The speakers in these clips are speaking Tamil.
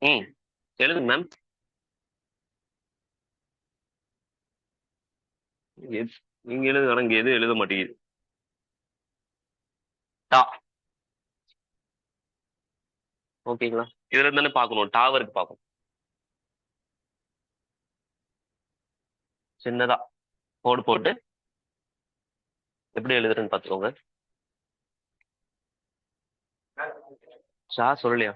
ம். எழுதுங்க மேம். நீங்க எழுதுங்க. ஆனா இங்க எதுவும் எழுத மாட்டேங்குது. டா. ஓகேங்களா? இதுல இருந்து தானே பார்க்கணும். டாவருக்கு பார்க்கணும். சின்னதா கோடு போட்டு எப்படி எழுதுறேன்னு பார்த்துக்கோங்க. ஷா சொல்லலையா?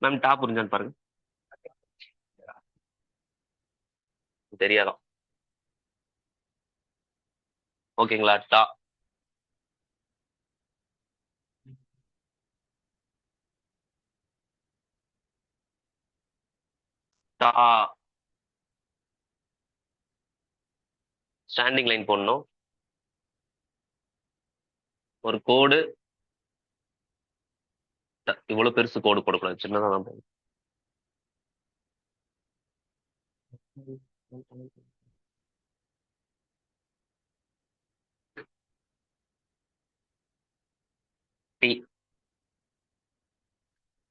மேம் டா புரிஞ்சான்னு பாருங்க. தெரியாதான். ஓகேங்களா? டா. டா. ஸ்டாண்டிங் லைன் போடணும். ஒரு கோடு. இவ்வளவு பெருசு கோடு போடக்கூடாது. சின்னதா தான் போடணும். டி.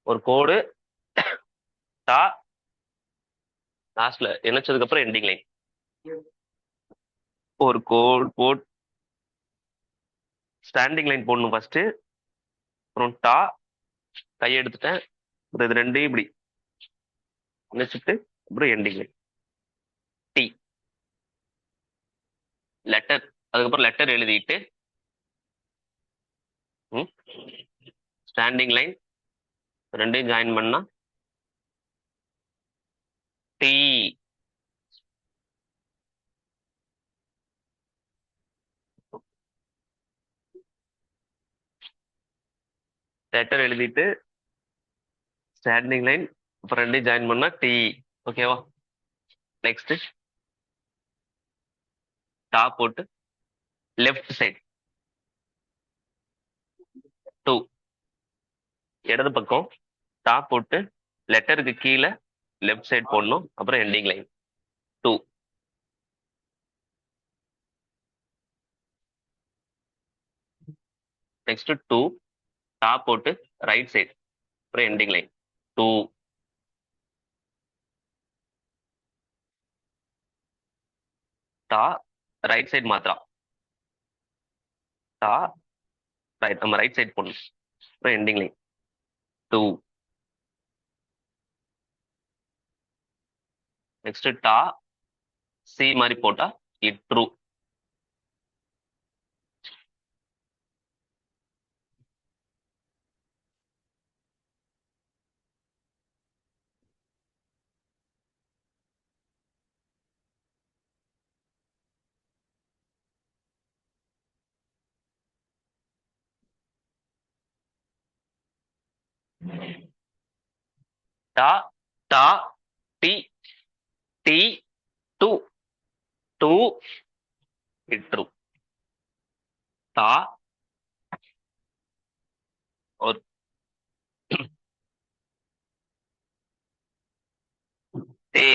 ஒரு கோடு. டா. லாஸ்ட்ல இணைச்சதுக்கு அப்புறம் எண்டிங் லைன். ஒரு கோடு போட் ஸ்டாண்டிங் லைன் போடணும் ஃபர்ஸ்ட். அப்புறம் டா. கையை எடுத்துட்டேன். அப்புறம் இது ரெண்டையும் இப்படி இணைச்சிட்டு அப்புறம் எண்டிங் லைன். டி. லெட்டர். அதுக்கப்புறம் லெட்டர் எழுதிட்டு ஸ்டாண்டிங் லைன் ரெண்டையும் ஜாயின் பண்ணா டி. லெட்டர் எழுதிட்டு ஸ்டாண்டிங் லைன் அப்புறம் ரெண்டையும் ஜாயின் பண்ணா டி. ஓகேவா? நெக்ஸ்ட் டா போட்டு லெஃப்ட் சைடு 2. இடது பக்கம் டா போட்டு லெட்டருக்கு கீழே லெஃப்ட் சைடு போடணும். அப்புறம் எண்டிங் லைன் 2. நெக்ஸ்ட் 2. டா போட்டு ரைட் சைடு அப்புறம் எண்டிங் லைன் 2. டா ரைட் சைடு மாத்திரம். டா ரைட் நம்ம ரைட் சைடு போடணும். அப்புறம் எண்டிங் லைன் 2. நெக்ஸ்ட் டா சி மாதிரி போட்டா இட்ரு. டா டா டி டி 2. 2 இட்ரு. டா ஒரு டே.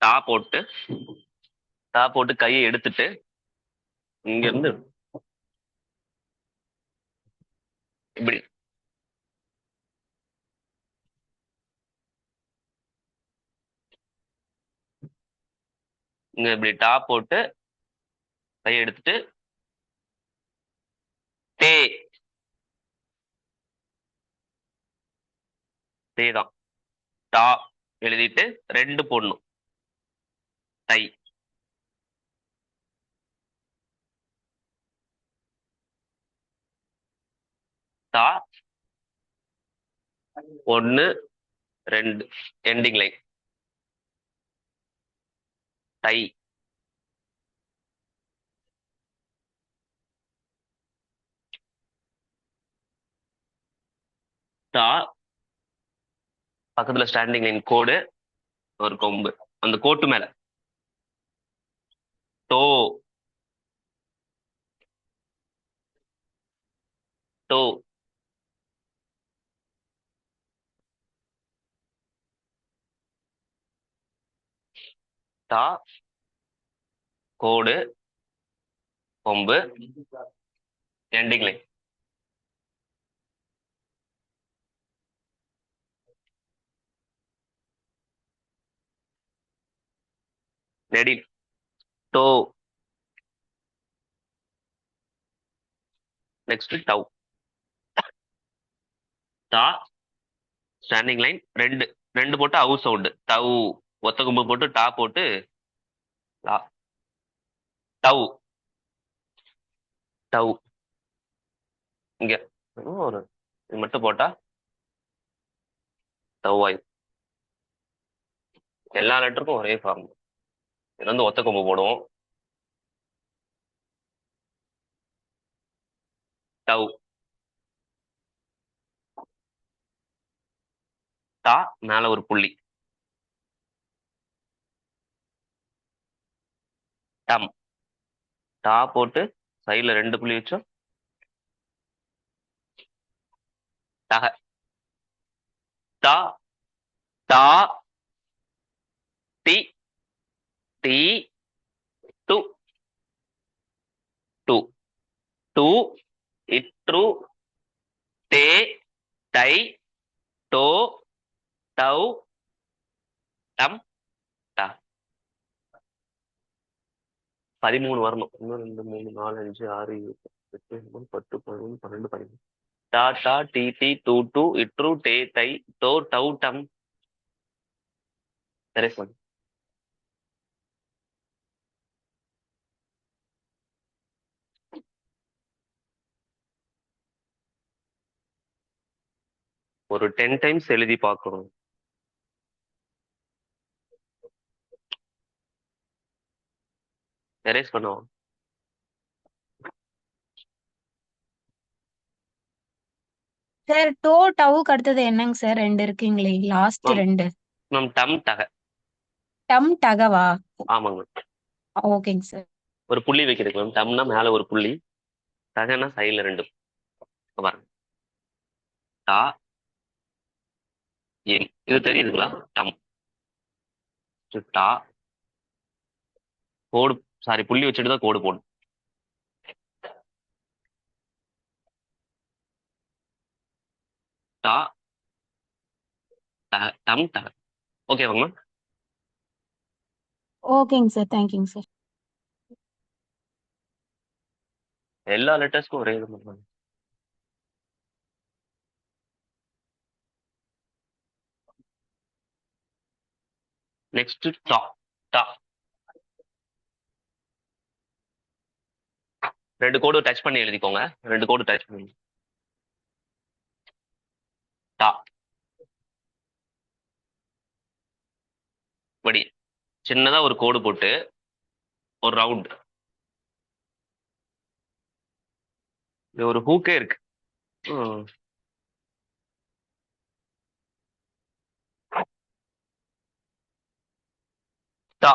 டா போட்டு கையை எடுத்துட்டு இங்க இருந்து இப்படி இங்க இப்படி டா போட்டு கையை எடுத்துட்டு டே. டே தான். டா எழுதிட்டு ரெண்டு போடணும். டை. டா 1 2 எண்டிங் லைன் டை. டா பக்கத்துல ஸ்டாண்டிங் லைன் கோடு ஒரு கொம்பு அந்த கோட்டு மேல டோ. டோ. டா கோடு கொம்பு எண்டிங் லைன். நெடில். டோ. நெக்ஸ்ட் டவ். டா. Standing line. ரெண்டு. ரெண்டு போட்டு அவு சவுண்டு. டவ். ஒத்த கொம்பு போட்டு டா போட்டு லா. டவ். டவ். இங்க ஒரு இது மட்டும் போட்டா டவ் ஆயிடும். எல்லா லெட்டருக்கும் ஒரே ஃபார்ம். இது வந்து ஒத்த கொம்பு போடுவோம். டவ். டா மேல ஒரு புள்ளி. டம். டா போட்டு சைடுல ரெண்டு புள்ளி வச்சோம். டக. டா. டா. டி. டி. டு. டு. டு. இட்ரு. டே. டை. டோ. டவ். டம். டா. 13 வரணும். 1 2 3 4 5 6 7 8 9 10 11 12 13. டா டா டி டி டூ டூ இட்ரு டே தை டோ டவ் டம். சரி சார். ஒரு 10 டைம்ஸ் எழுதி பார்க்கணும். எரேஸ் பண்ணுவோம். சார் டோ டவுக்கு அடுத்தது என்னங்க சார்? ரெண்டு இருக்குங்களே, லாஸ்ட் மேம். ரெண்டு. மேம் டம் டக. டம் டகவா? ஆமாங்க மேம். ஓகேங்க சார். ஒரு புள்ளி வைக்கிறதுக்கு மேம். டம்னா மேல ஒரு புள்ளி. டகனா சைடுல ரெண்டு. பாருங்க. டா. என் இது தெரியுதுங்களா? டம். டா. கோடு. சாரி, புள்ளி வச்சுட்டு தான் கோடு போடும். டா. டக. டம் டக. ஓகேவாங்க மேம். ஓகேங்க சார், தேங்க்யூங்க சார். எல்லா லெட்டர்ஸ்க்கும் ஒரே இது மேம். நெக்ஸ்ட் டா. டா. ரெண்டு கோடு டச் பண்ணி எழுதிக்கோங்க. ரெண்டு கோடு டச் பண்ணி. டா. படி. சின்னதா ஒரு கோடு போட்டு ஒரு ரவுண்ட். இது ஒரு ஹூக்கே இருக்கு. ம். டா.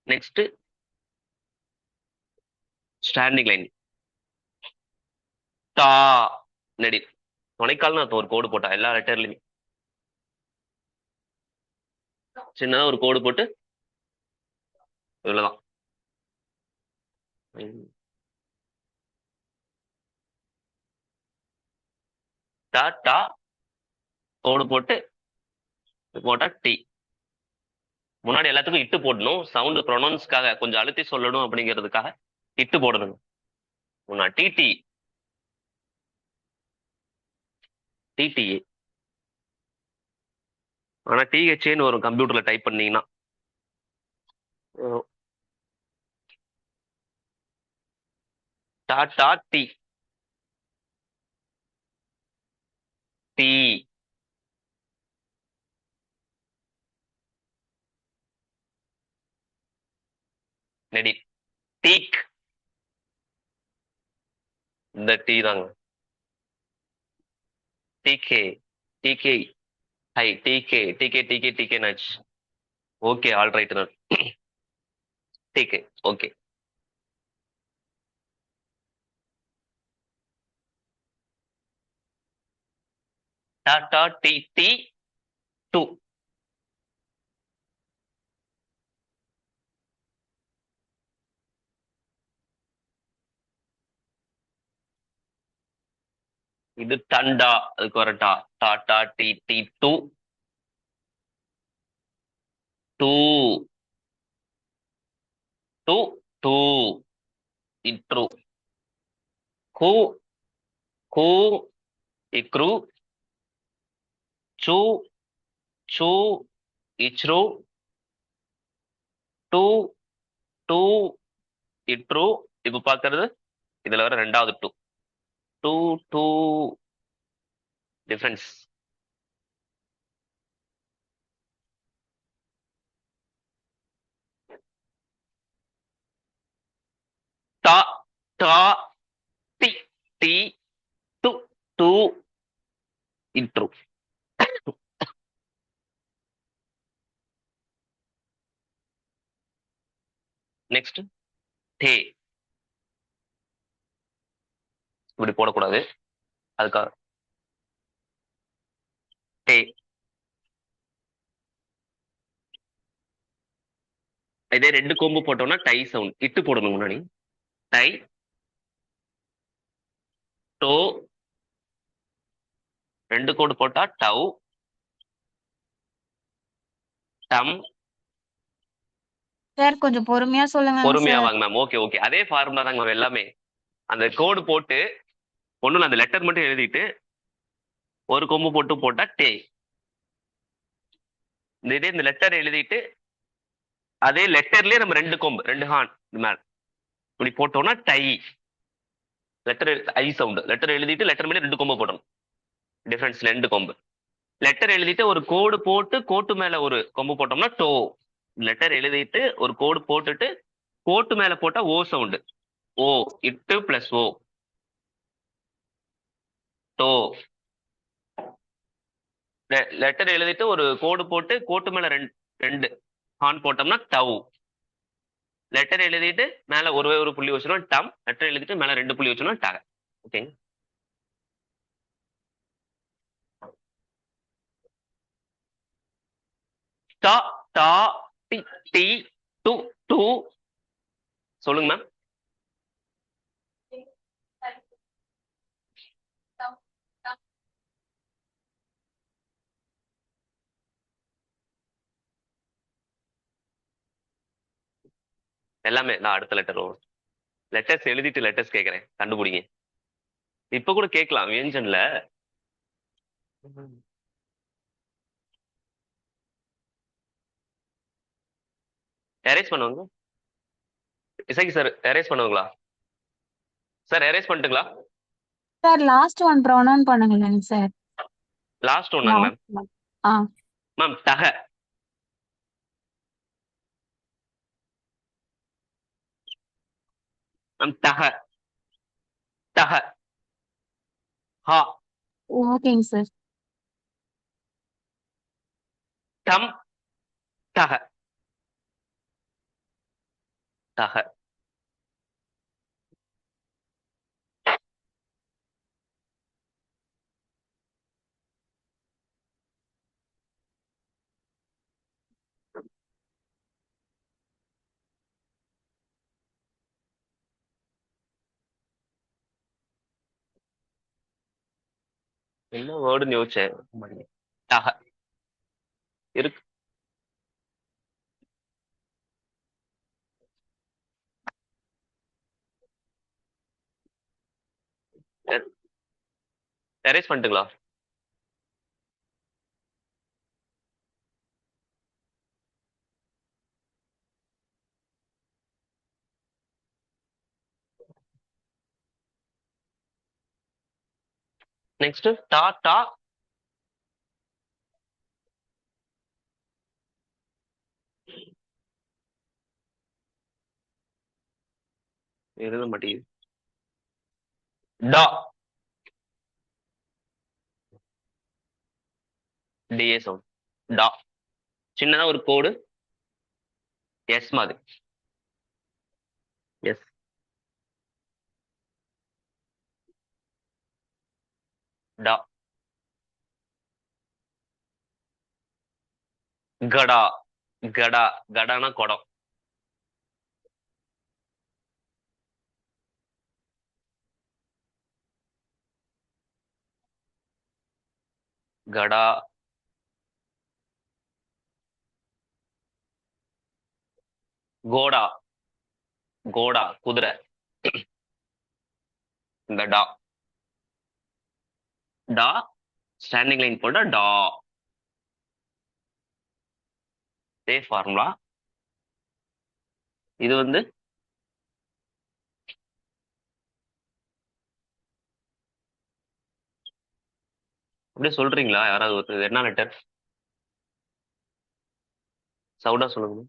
Next standing line. டா. நெடி. துணைக்கால் நான் ஒரு கோடு போட்டா எல்லா லெட்டர்லயுமே சின்னதா ஒரு கோடு போட்டு இவ்வளவுதான். டா டா கோடு போட்டு போட்டா டி. முன்னாடி எல்லாத்துக்கும் இட்டு போடணும். சவுண்ட் ப்ரொனவுன்ஸ்க்காக கொஞ்சம் அழுத்தி சொல்லணும் அப்படிங்கிறதுக்காக இட்டு போடணும். முன்னா டிடி. டிடிஏ. ஆனா டிஹெச்ஏன்னு வரும் கம்ப்யூட்டர்ல டைப் பண்ணீங்கன்னா. டா டா டி. டி. நெடி. டீக். இந்த டி தாங்க. டிகே. டிகே. ஹை. டிகே டிகே டிகே டிகே நச். Okay, all right. டிகே. ஓகே. டா டா டி டி டூ. இது தண்டா, அதுக்கு வர டா. டா டா டி டி டூ. டூ டூ டூ இட்ரு. கு கு இக்ரு. சு சு இச்ரு. டூ டூ இட்ரு. இப்ப பாக்குறது இதுல வர ரெண்டாவது டூ. டூ டூ டிஃபரன்ஸ். டா டா டி டி டு டூ இட்ரு. நெக்ஸ்ட் டே. இப்படி போடக்கூடாது. அதுக்காக டே. இதே ரெண்டு கொம்பு போட்டோம்னா டை சவுண்ட். இட்டு போடணும் முன்னாடி. டை டோ. ரெண்டு கோடு போட்டா டவ். டம். சார் கொஞ்சம் பொறுமையா சொல்லுங்க பொறுமையா சார். வாங்க மேம். ஓகே ஓகே, அதே ஃபார்முலா தாங்க மேம் எல்லாமே. அந்த கோடு போட்டு ஒண்ணுல அந்த லெட்டர் மட்டும் எழுதிட்டு ஒரு கொம்பு போட்டு போட்டா டே. இதே இந்த லெட்டர் எழுதிட்டு அதே லெட்டர்லயே நம்ம ரெண்டு கொம்பு, ரெண்டு ஹார்ன் மேல இப்படி போட்டோம்னா டை. லெட்டர் ஐ சவுண்ட். லெட்டர் எழுதிட்டு லெட்டர் மேல ரெண்டு கொம்பு போடணும். டிஃபரன்ஸ் ரெண்டு கொம்பு. லெட்டர் எழுதிட்டு ஒரு கோடு போட்டு கோட்டு மேல ஒரு கொம்பு போட்டோம்னா டோ. லெட்டர் எழுதிட்டு ஒரு கோடு போட்டுட்டு கோட்டு மேல போட்டா ஓ சவுண்ட். ஓ. இட்டு பிளஸ் ஓ. டோ. லெட்டர் எழுதிட்டு ஒரு கோடு போட்டு கோட்டு மேல ரெண்டு ரெண்டு ஹார்ன் போட்டோம்னா டவ். லெட்டர் எழுதிட்டு மேல ஒரே ஒரு புள்ளி வச்சோம்னா டம். லெட்டர் எழுதிட்டு மேல ரெண்டு புள்ளி வச்சோம்னா டக. ஓகேங்க. டா டா டி டி டு டூ. சொல்லுங்க மேம். எல்லாமே நான் அடுத்த லெட்டர் வரும். லெட்டர்ஸ் எழுதிட்டு லெட்டர்ஸ் கேட்கறேன், கண்டுபிடிங்க. இப்ப கூட கேட்கலாம் வியஞ்சன்ல. எரேஸ் பண்ணுவாங்க. இசைக்கு சார் எரேஸ் பண்ணுவாங்களா? சார் எரேஸ் பண்ணிட்டுங்களா? சார் லாஸ்ட் ஒன் ப்ரொனவுன் பண்ணுங்களேங்க சார். லாஸ்ட் ஒன்னாங்க மேம். Last one. ஆ மேம் டக. மேம் டக. டக. ஹா. ஓகேங்க சார். டம். டக. டக. என்ன வேர்டுன்னு யோசிச்சேன். டக இருக்கு. எரேஸ் பண்ணிட்டுங்களா? நெக்ஸ்ட் டா டா. எழுத மாட்டேங்குது. டா. T A sound. டா. சின்னதா ஒரு கோடு. எஸ் மாதிரி. எஸ். டா. கடா. கடா. கடானா குடம். கடா, கோடா. கோடா குதிரை. இந்த டா. டா ஸ்டாண்டிங் லைன் போட்டா டா. இதே ஃபார்முலா. இது வந்து அப்படியே சொல்றீங்களா யாராவது ஒருத்தர்? இது என்ன லெட்டர்? சவுடா சொல்லுங்க.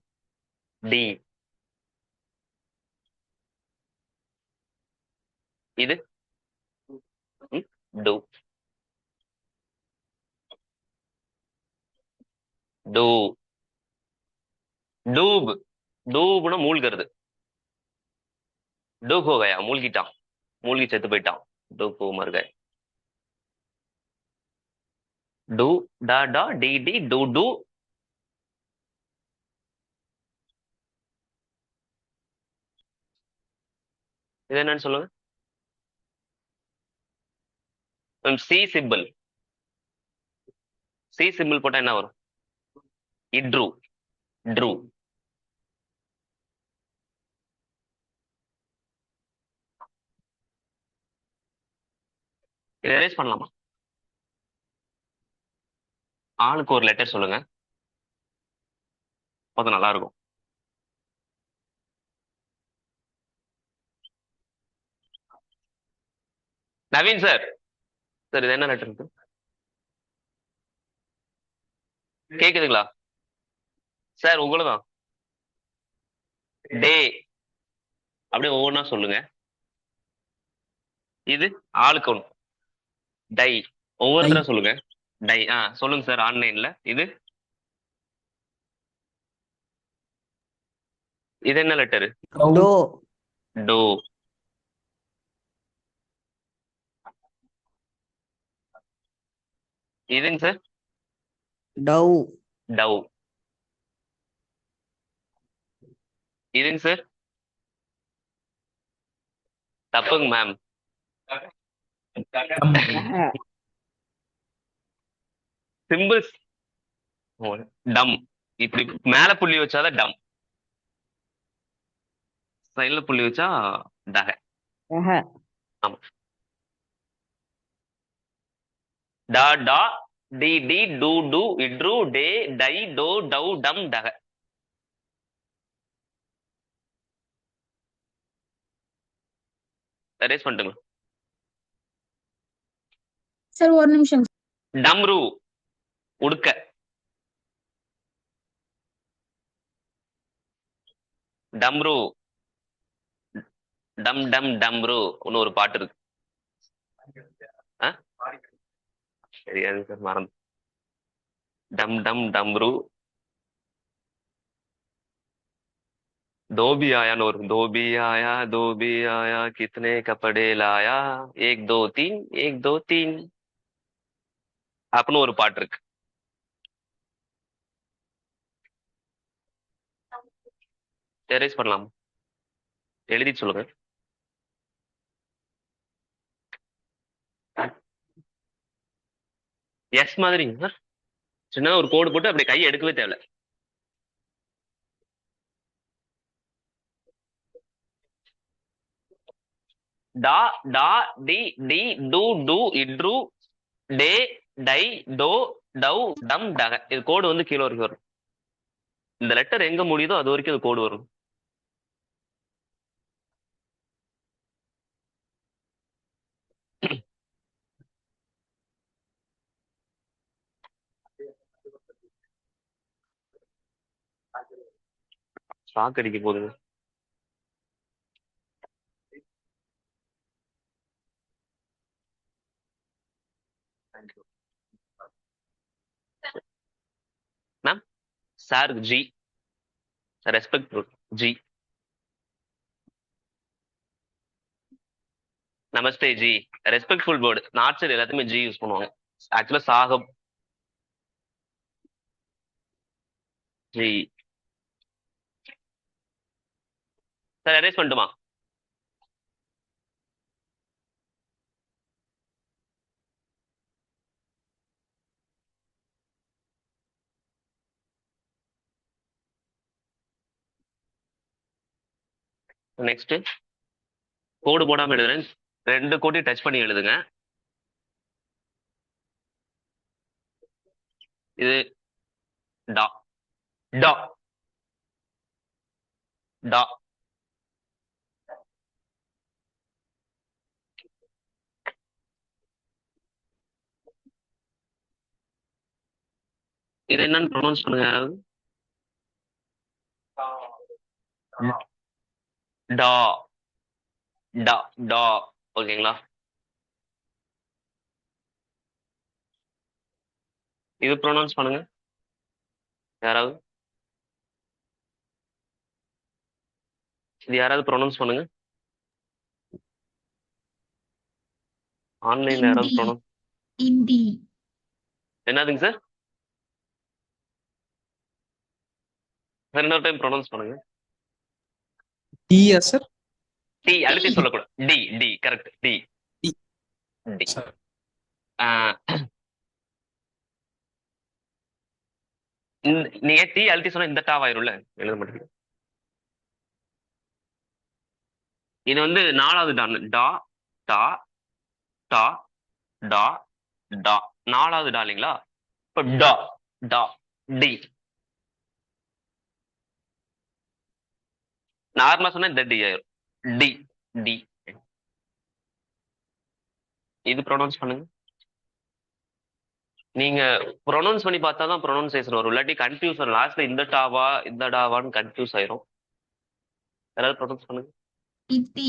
டி. இது டு. டு. டூப். டூப்னா மூழ்கிறது. டூப் ஹோ கயா, மூழ்கிட்டான். மூழ்கி செத்து போயிட்டான். டூப் ஹோ மர் கயா. டு, டா டா, டி டி, டு டு. இது என்னன்னு சொல்லுங்க. C symbol. சி சிம்பிள் போட்டா என்ன வரும்? இட்ரு. ட்ரு. இதை erase பண்ணலாமா? ஆளுக்கு ஒரு லெட்டர் சொல்லுங்க. அது நல்லா இருக்கும். நவீன் சார். சார் இது என்ன லெட்டர் இருக்கு? கேக்குதுங்களா சார்? உங்களுதான். டே. அப்படியே ஒவ்வொன்றா சொல்லுங்க. இது ஆளுக்கு ஒன்று. டை. ஒவ்வொருத்தரா சொல்லுங்க. டை. சொல்லுங்க சார் ஆன்லைன்ல. இது இது என்ன லெட்டர்? டோ. டோ. இதுங்க சார்? டவ். டவ். இதுங்க சார்? தப்புங்க மேம். சிம்பிள்ஸ். டம். இப்படி மேல புள்ளி வச்சாதான் டம். சைடுல புள்ளி வச்சா டக. ஆமா. டா டா, டி டி, டு டு, இட்ரு, டே, டை, டோ, டவ், டம், டக. erase பண்ணிட்டுங்க. சார் ஒரு நிமிஷம். டம்ரு. உடுக்க. டம்ரு. டம் டம் டம்ரு. ஒன்னு ஒரு பாட்டு இருக்கு. தெரியாது சார், மறந்து. டம் டம் டம்ரு. தோபி ஆயான்னு ஒரு தோபி ஆயா கித்தனே கப்படே லாயா, ஏக் தோ தீன், ஏக் தோ தீன் அப்படின்னு ஒரு பாட்டு இருக்கு. erase பண்ணலாம். எழுதி சொல்லுங்க. எஸ் மாதிரிங்க சார். சின்ன ஒரு கோடு போட்டு அப்படி கை எடுக்கவே தேவையில்ல. டா டா, டி டி, டு டு, இட்ரு, டே, டை, டோ, டவ், டம், டக. இது கோடு வந்து கீழே வரைக்கும் வரும். இந்த லெட்டர் எங்க முடியுதோ அது வரைக்கும் அது கோடு வரும். ஷாக் அடிக்க போகுது. Ma'am sir ji. Respect ji. Namaste ji. Respectful word. North side எல்லாத்தையுமே ஜி யூஸ் பண்ணுவாங்க. ஆக்சுவலா சாகப் ஜி. சார் erase பண்ணட்டுமா? நெக்ஸ்ட் கோடு போடாம எழுதுறேன். 2 கோட்டையும் டச் பண்ணி எழுதுங்க. இது டா டா டா. இது என்னன்னு ப்ரொனவுன்ஸ் பண்ணுங்க யாராவது. டா டா டா. ஓகேங்களா? இது ப்ரொனவுன்ஸ் பண்ணுங்க யாராவது. இது யாராவது ப்ரொனவுன்ஸ் பண்ணுங்க. ஆன்லைன்ல யாராவது இந்தி ப்ரொனவுன்ஸ். இந்தி என்னதுங்க சார்? இன்னொரு டைம் ப்ரொனவுன்ஸ் பண்ணுங்க. டீயா சார்? டி அழுத்தி சொல்லக்கூடாது. டி டி கரெக்ட். டி டி. டி. சார் நீங்க டி அழுத்தி சொன்னா இந்த டாவாயிரும்ல, எழுத மாட்டேங்குது. இது வந்து 4வது டா. டா டா டா டா டா. 4வது டா இல்லைங்களா? இப்ப டா டா டி. நார்மலா சொன்னா இந்த டி ஆயிரும். D D. இது ப்ரொனவுன்ஸ் பண்ணுங்க. நீங்க ப்ரொனவுன்ஸ் பண்ணி பார்த்தா தான் ப்ரொனவுன்சேஷன் வரும். இல்லாட்டி கன்ஃபியூஸ் வரும். லாஸ்ட்ல இந்த டாவா இந்த டாவான்னு கன்ஃபியூஸ் ஆயிரும். யாராவது ப்ரொனவுன்ஸ் பண்ணுங்க. இத்தி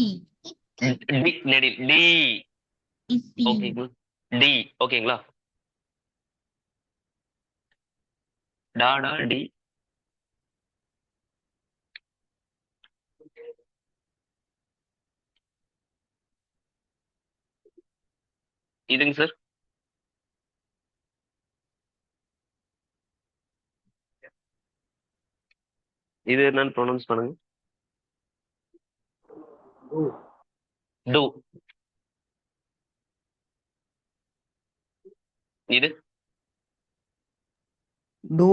டி நெடில் டி. இத்தி ஓகேங்களா? டி. ஓகேங்களா? டா டா டி. இதுங்க சார். இது என்னன்னு ப்ரொனவுன்ஸ் பண்ணுங்க. டு. இது டூ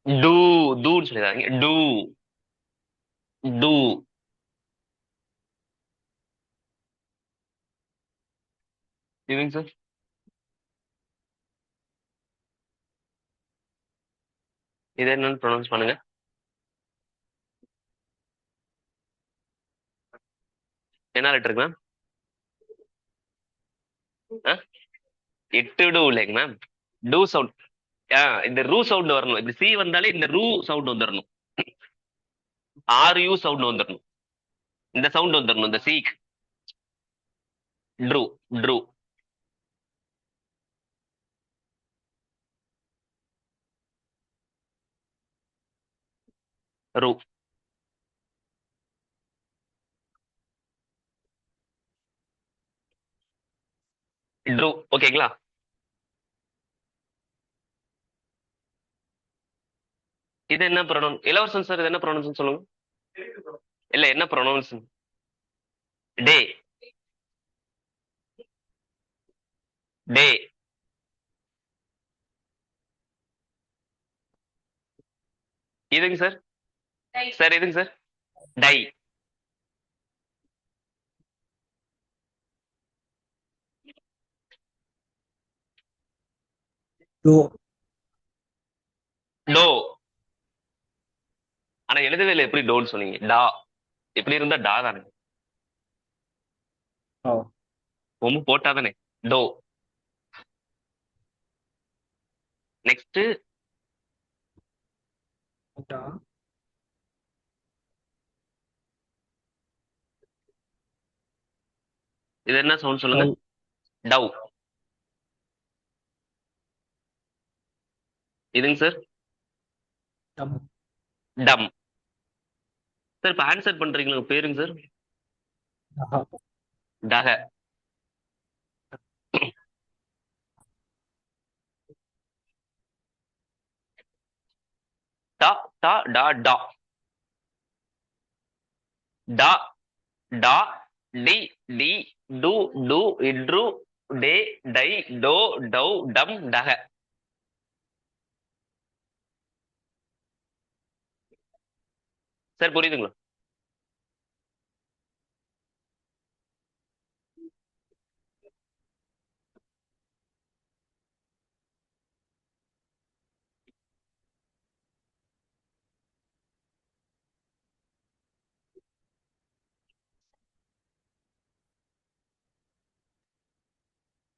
டூ. டூன்னு சொல்லிடுறாங்க. டூ டூ. இதுங்க சார். இது என்னன்னு ப்ரொனவுன்ஸ் பண்ணுங்க. என்ன லெட்டருக்கு மேம்? எட்டு டூ இல்லைங்க மேம். டூ சவுண்ட். இந்த ரூ சவுண்ட் வரணும். இந்த சி வந்தாலே இந்த ரூ சவுண்ட் வந்துடணும். RU சவுண்ட் வந்துடணும். இந்த சவுண்ட் வந்துடணும். இந்த சீக். True true. ரூ. ட்ரூ. ஓகேங்களா? இது என்ன ப்ரொனவுன்? இளவரசன் சார் இது என்ன ப்ரொனவுன்ஸ் சொல்லுங்க. இல்ல என்ன ப்ரொனவுன்ஸ்? டே டே. இதுங்க சார். சார் இதுங்க சார். டை. டோ. டோ. ஆனா எழுதவே இல்லை. எப்படி டோன்னு சொன்னீங்க? டா. எப்படி இருந்தா டா தானே. ஓ. ஒம்மு போட்டா தானே டோ. நெக்ஸ்ட் டா. இது என்ன சவுண்ட் சொல்லுங்க. டவ். இதுங்க சார். டம். டம். சார் இப்ப ஆன்சர் பண்றீங்களா? உங்க பேருங்க சார்? டஹா. டக. டா டா டா டா டா டா டி டி டு டு இட்ரு டே டை டோ டவ் டம் டக. சார் புரியுதுங்களா?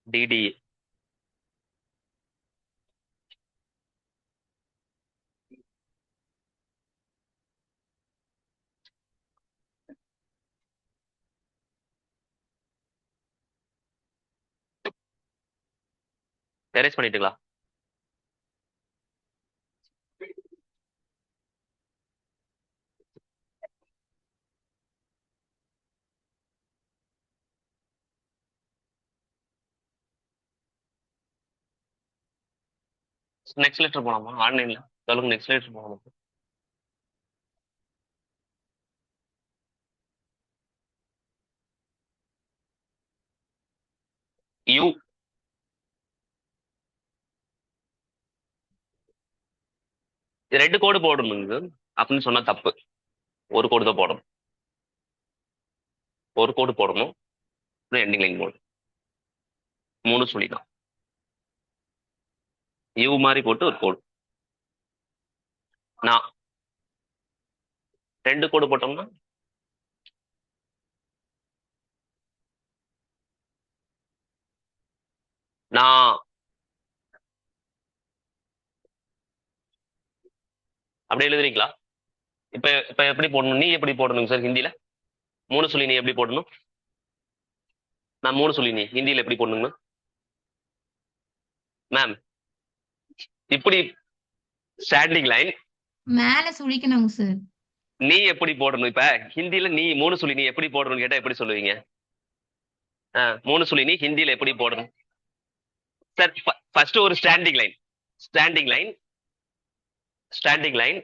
டிடி. எரேஸ் பண்ணிட்டுங்களா? நெக்ஸ்ட் லெட்டர் போலாமா? ஆன்லைன்ல சொல்லுங்க. நெக்ஸ்ட் லெட்டர் போலாமா? யூ. ரெண்டு கோடு போடணுங்க அப்படின்னு சொன்னா தப்பு. ஒரு கோடு தான் போடணும். ஒரு கோடு போடணும். எண்டிங் லைன் போடணும். 3 சுழி தான். யூ மாதிரி போட்டு ஒரு கோடு. நான் 2 கோடு போட்டோம்னா நான் அப்படி எழுதுறீங்களா? இப்ப இப்ப எப்படி போடணும்? நீ எப்படி போடணுங்க சார் ஹிந்தியில? 3 சுழி நீ எப்படி போடணும்? நான் 3 சுழி நீ ஹிந்தியில எப்படி போடணுங்க மேம்? இப்படி ஸ்டாண்டிங் லைன் மேல சுழிக்கணுங்க சார். நீ எப்படி போடணும்? இப்ப ஹிந்தியில நீ 3 சுழி நீ எப்படி போடணும்னு கேட்டா எப்படி சொல்லுவீங்க? 3 சுழி நீ ஹிந்தியில எப்படி போடணும் சார்? ஃபர்ஸ்ட் ஒரு standing line. Standing line. Standing line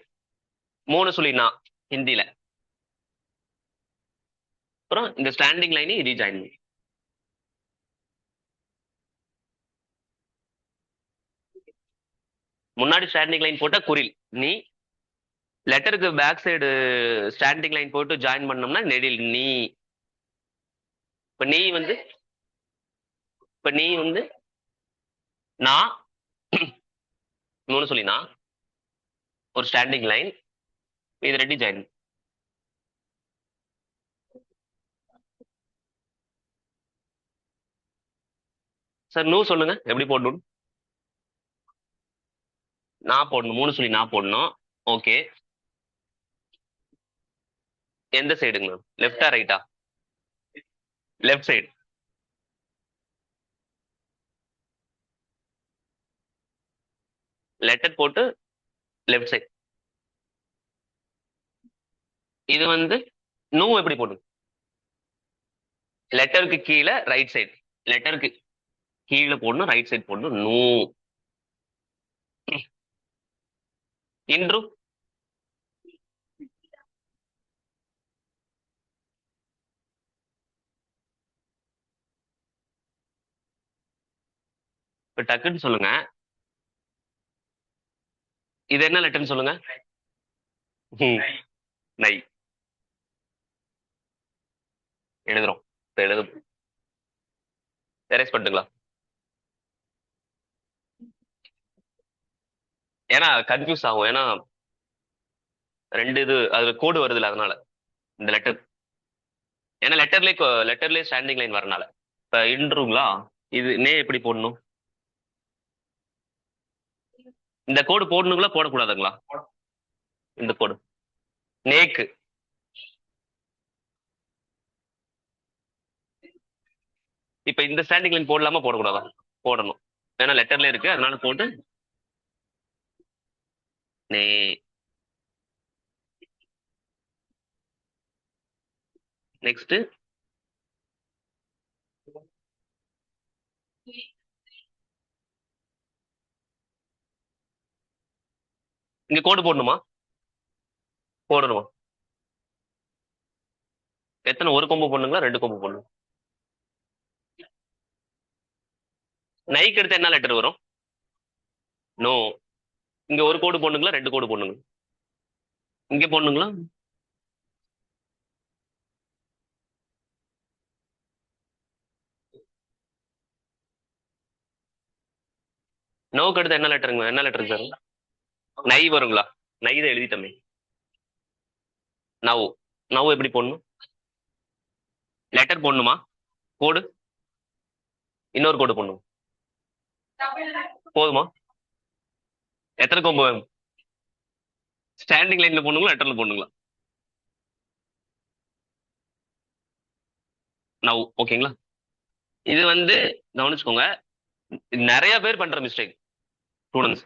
3 சுழி நான் ஹிந்தியில. அப்புறம் இந்த ஸ்டாண்டிங் லைனை ரீஜாயின். முன்னாடி ஸ்டாண்டிங் லைன் போட்டா குரில் நீ. லெட்டருக்கு பேக் சைடு ஸ்டாண்டிங் லைன் போட்டு ஜாயின் பண்ணோம்னா நெடில் நீ. இப்ப நீ வந்து நான் 3 சொல்லி நான் ஒரு ஸ்டாண்டிங் லைன் இது ரெடி ஜாயின். சார் நூ சொல்லுங்க எப்படி போடணும்? நான் போடணும். 3 சொல்லி நான் போடணும். ஓகே. எந்த சைடுங்க மேம்? லெஃப்டா ரைட்டா? Left side. லெட்டர் போட்டு லெஃப்ட் சைடு. இது நூ எப்படி போடணும்? லெட்டருக்கு கீழே ரைட் சைடு. லெட்டருக்கு கீழே போடணும். ரைட் சைடு போடணும். நூ. இன்று இப்ப டக்குன்னு சொல்லுங்க. இது என்ன லெட்டர்னு சொல்லுங்க. நை. எழுதுறோம். இப்ப எழுது. எரேஸ் பண்ணுங்களா? ஏன்னா கன்ஃபியூஸ் ஆகும். ஏன்னா 2 இது அதுல கோடு வருதுல்ல அதனால. இந்த லெட்டர் ஏன்னா லெட்டர்லயே ஸ்டாண்டிங் லைன் வரனால. இப்ப இன்றுங்களா? இது நே எப்படி போடணும்? இந்த கோடு போடணுங்களா போடக்கூடாதுங்களா? இந்த கோடு நேக்கு. இப்ப இந்த ஸ்டாண்டிங் லைன் போடலாமா போடக்கூடாதா? போடணும். ஏன்னா லெட்டர்ல இருக்கு அதனால போட்டு நே. நெக்ஸ்ட் இங்க கோடு போடணுமா போடணுமா? எத்தனை? ஒரு கொம்பு போடணுங்களா 2 கொம்பு போடணும்? நைக்கு எடுத்து என்ன லெட்டர் வரும்? நோ. இங்க ஒரு கோடு போடணுங்களா 2 கோடு போடணுங்க? இங்க போடணுங்களா? நோக்கு அடுத்து என்ன லெட்டருங்க? என்ன லெட்டருங்க சார்? நை வருங்களா? நை தான் எழுதிட்டமே. நவ். நவ் எப்படி போடணும்? லெட்டர் போடணுமா? கோடு இன்னொரு கோடு போடணும். போதுமா? எத்தனை கொம்பு வேணும்? ஸ்டாண்டிங் லைன்ல போடணுங்களா லெட்டர்ல போடணுங்களா? நவ் ஓகேங்களா? இது வந்து கவனிச்சுக்கோங்க, நிறைய பேர் பண்ற மிஸ்டேக் ஸ்டூடெண்ட்ஸ்.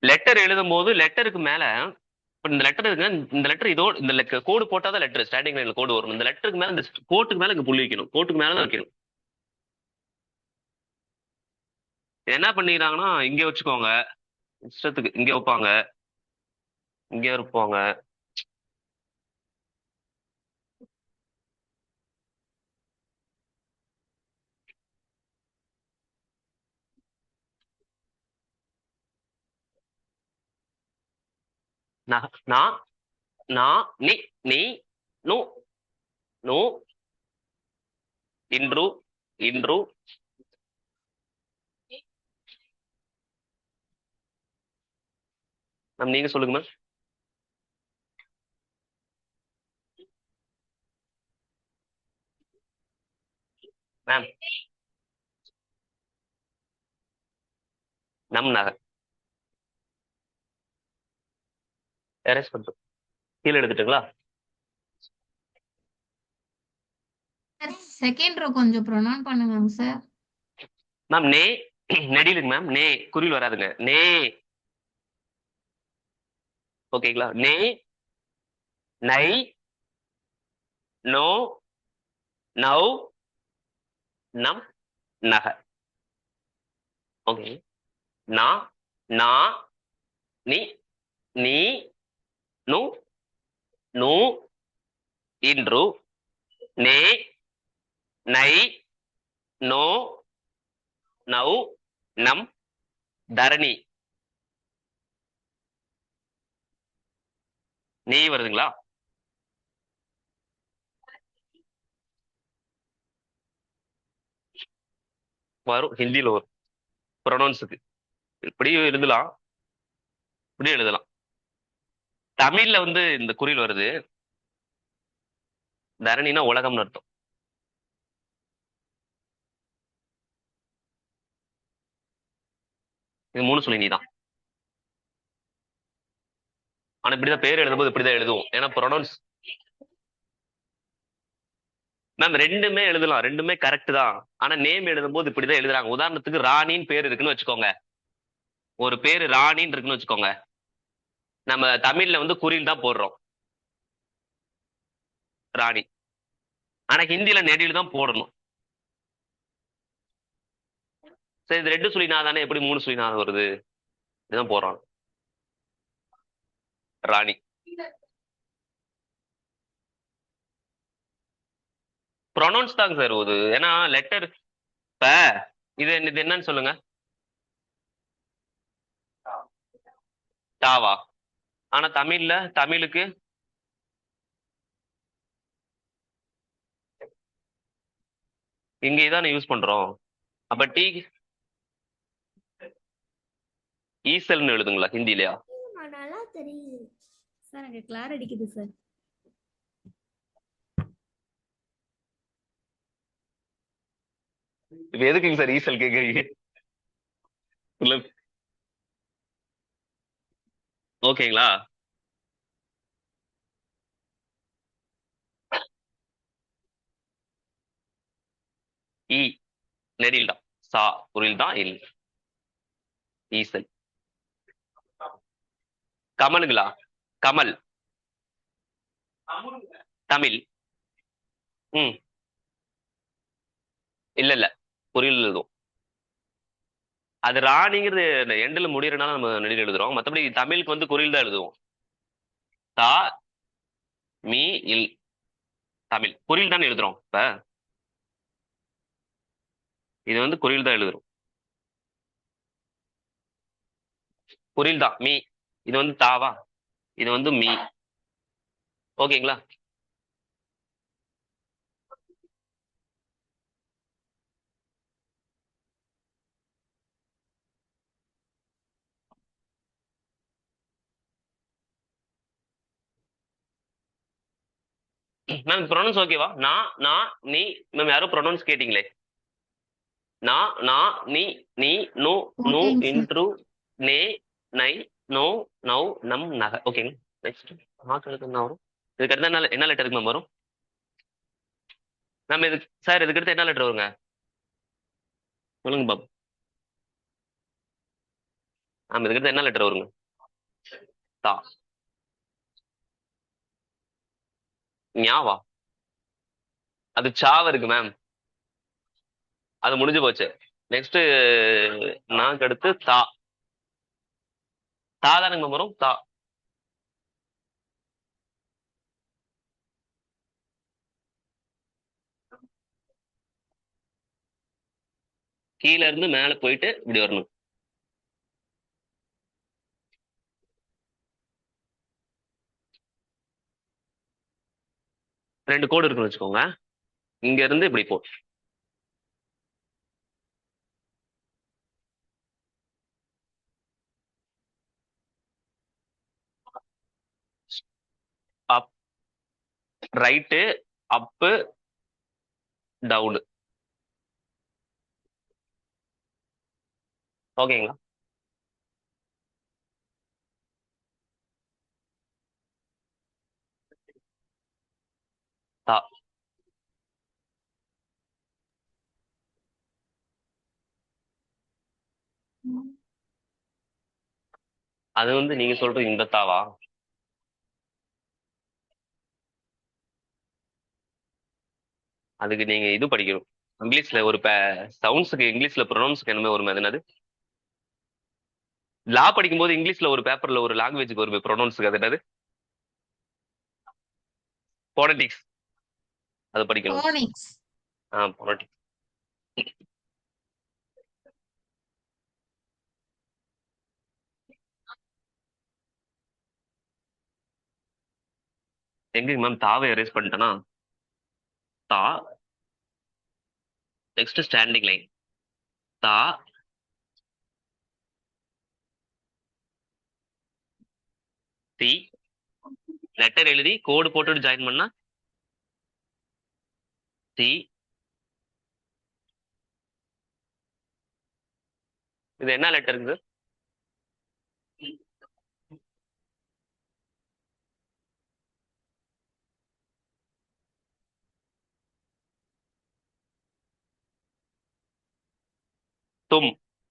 லெட்டர் எழுதும் போது லெட்டருக்கு மேல இப்ப இந்த லெட்டர் இருக்குங்க, இந்த லெட்டர் இதோட இந்த கோடு போட்டாதான் லெட்டர் ஸ்டாண்டிங் லைன்ல கோடு வரும். இந்த லெட்டருக்கு மேல இந்த கோட்டுக்கு மேல இங்க புள்ளி வைக்கணும், கோட்டுக்கு மேல தான் வைக்கணும். என்ன பண்ணிக்கிறாங்கன்னா இங்க வச்சுக்கோங்க, இஷ்டத்துக்கு இங்க வைப்பாங்க, இங்க இருப்பாங்க. நான் நான் நான் நீ நீ நு நு இன்று இன்று மேம் நீங்க சொல்லுங்க மேம். மேம் நம் நகர் எரேஸ் பண்றோம். கீழே எடுத்துட்டுங்களா? செகண்ட் ரோ கொஞ்சம் ப்ரொனவுன் பண்ணுங்க சார். மேம் நே நெடிலுங்க மேம், நே குறில் வராதுங்க, நே. ஓகேங்களா? நே நை நோ நவ் நம் நகர். ஓகே. நா நா நீ நீ நு நு இன்று நே நை நோ நவ் நம் தரணி. நீ வருதுங்களா? வரும், ஹிந்தியில வரும் ப்ரொனவுன்ஸுக்கு. இப்படியும் எழுதலாம், இப்படியும் எழுதலாம். தமிழ்ல வந்து இந்த குறில் வருது. தரணினா உலகம்னு அர்த்தம். இது மூணு சொல்லி நீதான். ஆனா இப்படிதான் பேர் எழுதும்போது இப்படிதான் எழுதுவோம், ஏன்னா ப்ரொனவுன்ஸ். மேம் ரெண்டுமே எழுதலாம், ரெண்டுமே கரெக்ட் தான். ஆனா நேம் எழுதும்போது இப்படிதான் எழுதுறாங்க. உதாரணத்துக்கு ராணின்னு பேர் இருக்குன்னு வச்சுக்கோங்க, ஒரு பேரு ராணின்னு இருக்குன்னு வச்சுக்கோங்க, நம்ம தமிழ்ல வந்து குறில் தான் போடுறோம், ராணி. ஆனா ஹிந்தியில நெடில் தான் போடணும். சரி, இது ரெண்டு சுழினா தானே, எப்படி மூணு சுழினா வருது? இதுதான் போடுறாங்க, ராணி. ப்ரொனவுன்ஸ் தாங்க சார் ஒரு, ஏன்னா லெட்டர். இப்ப இது என்னன்னு சொல்லுங்க. டாவா? ஆனா தமிழ்ல, தமிழுக்கு இங்க இதானே யூஸ் பண்றோம். அப்ப டீ ஈசல்னு எழுதுங்களா ஹிந்திலயா? நல்லா தெரியுது சார், எனக்கு கிளார் அடிக்குது சார். இப்ப எதுக்குங்க சார் ஈசல் கேக்குறீங்க? இல்ல ஓகேங்களா? ஈ நெடில் தான், சா குறில் தான் இல், ஈசல். கமலுங்களா? கமல் தமிழ். ம் இல்ல இல்ல, குறில் எழுதுவோம். அது ராணிங்கிறது இந்த எண்டுல முடியறனால நம்ம நெடில் எழுதுறோம், மத்தபடி தமிழுக்கு வந்து குறில் தான் எழுதுவோம். தா மீ இல், தமிழ் குறில் தான் எழுதுறோம். இப்ப இது வந்து குறில் தான் எழுதுறோம், குறில் தான் மீ. இது வந்து தாவா, இது வந்து மீ. ஓகேங்களா? மேம் ப்ரொனவுன்ஸ் ஓகேவா? நான் நீ மேம் யாரோ ப்ரொனவுன்ஸ் கேட்டீங்களே. நான் நீ நீ நோ நோ ஓகேங்க சார். இன்ட்ரு நே நை நோ நௌ நம் நக. ஓகேங்க. நெக்ஸ்ட் மாக்களுக்கு என்ன வரும்? இதுக்கு அடுத்து என்ன லெட்டருக்கு மேம் வரும்? மேம் இதுக்கு சார் இதுக்கு அடுத்து என்ன லெட்டர் வருங்க? சொல்லுங்க பாபு. மேம் இதுக்கு அடுத்து என்ன லெட்டர் வருங்க? தா. ஞாவா? அது சாவ இருக்கு மேம். அது முடிஞ்சு போச்சு. நெக்ஸ்ட் நாக்கு அடுத்து தா. தா தானே மேம் வரும்? தா. கீழ இருந்து மேல போயிட்டு இப்படி வரணும். ரெண்டு கோடு இருக்குன்னு வச்சுக்கோங்க. இங்க இருந்து இப்படி போ. அப் ரைட்டு அப்பு டவுனு. ஓகேங்களா? தா. அது வந்து நீங்க சொல்ற இந்த தாவா? அதுக்கு நீங்க இது படிக்கணும். இங்கிலீஷ்ல ஒரு சவுண்ட்ஸுக்கு இங்கிலீஷ்ல ப்ரொனவுன்ஸ்க்கு என்னமே ஒரு அது என்னது? லா படிக்கும்போது இங்கிலீஷ்ல ஒரு பேப்பர்ல ஒரு லாங்குவேஜ்க்கு ஒரு ப்ரொனவுன்ஸ்க்கு அது என்னது? போனடிக்ஸ். அது படிக்கணும். போனிக்ஸ். போனடிக்ஸ். எங்க மேம் தாவை எரேஸ் பண்ணிட்டேனா? தா. Next standing line. தா தி. லெட்டர் எழுதி கோடு போட்டுட்டு ஜாயின் பண்ணா தி. இது என்ன லெட்டர் இருக்குது? தும்.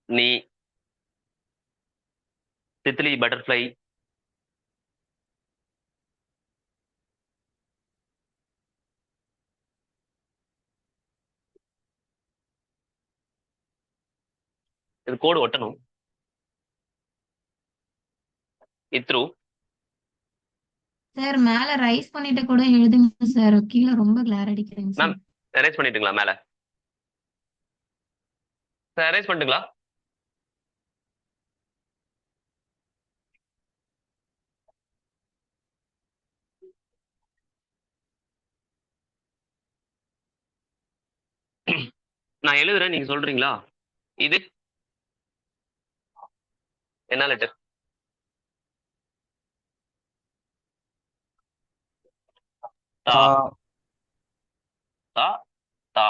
நீ. தித்லி பட்டர்ஃப்ளை. இது கோடு ஒட்டணும். இத்ரு. சார் மேல ரைஸ் பண்ணிட்டு கூட எழுதுங்க சார். கீழே ரொம்ப கிளார் அடிக்கிறேங்க மேம் சார். எரேஸ் பண்ணிட்டுங்களா மேல? சார் எரேஸ் பண்ணிட்டுங்களா? நான் எழுதுறேன், நீங்க சொல்றீங்களா? இது என்ன லெட்டர்? தா. தா. தா. தா.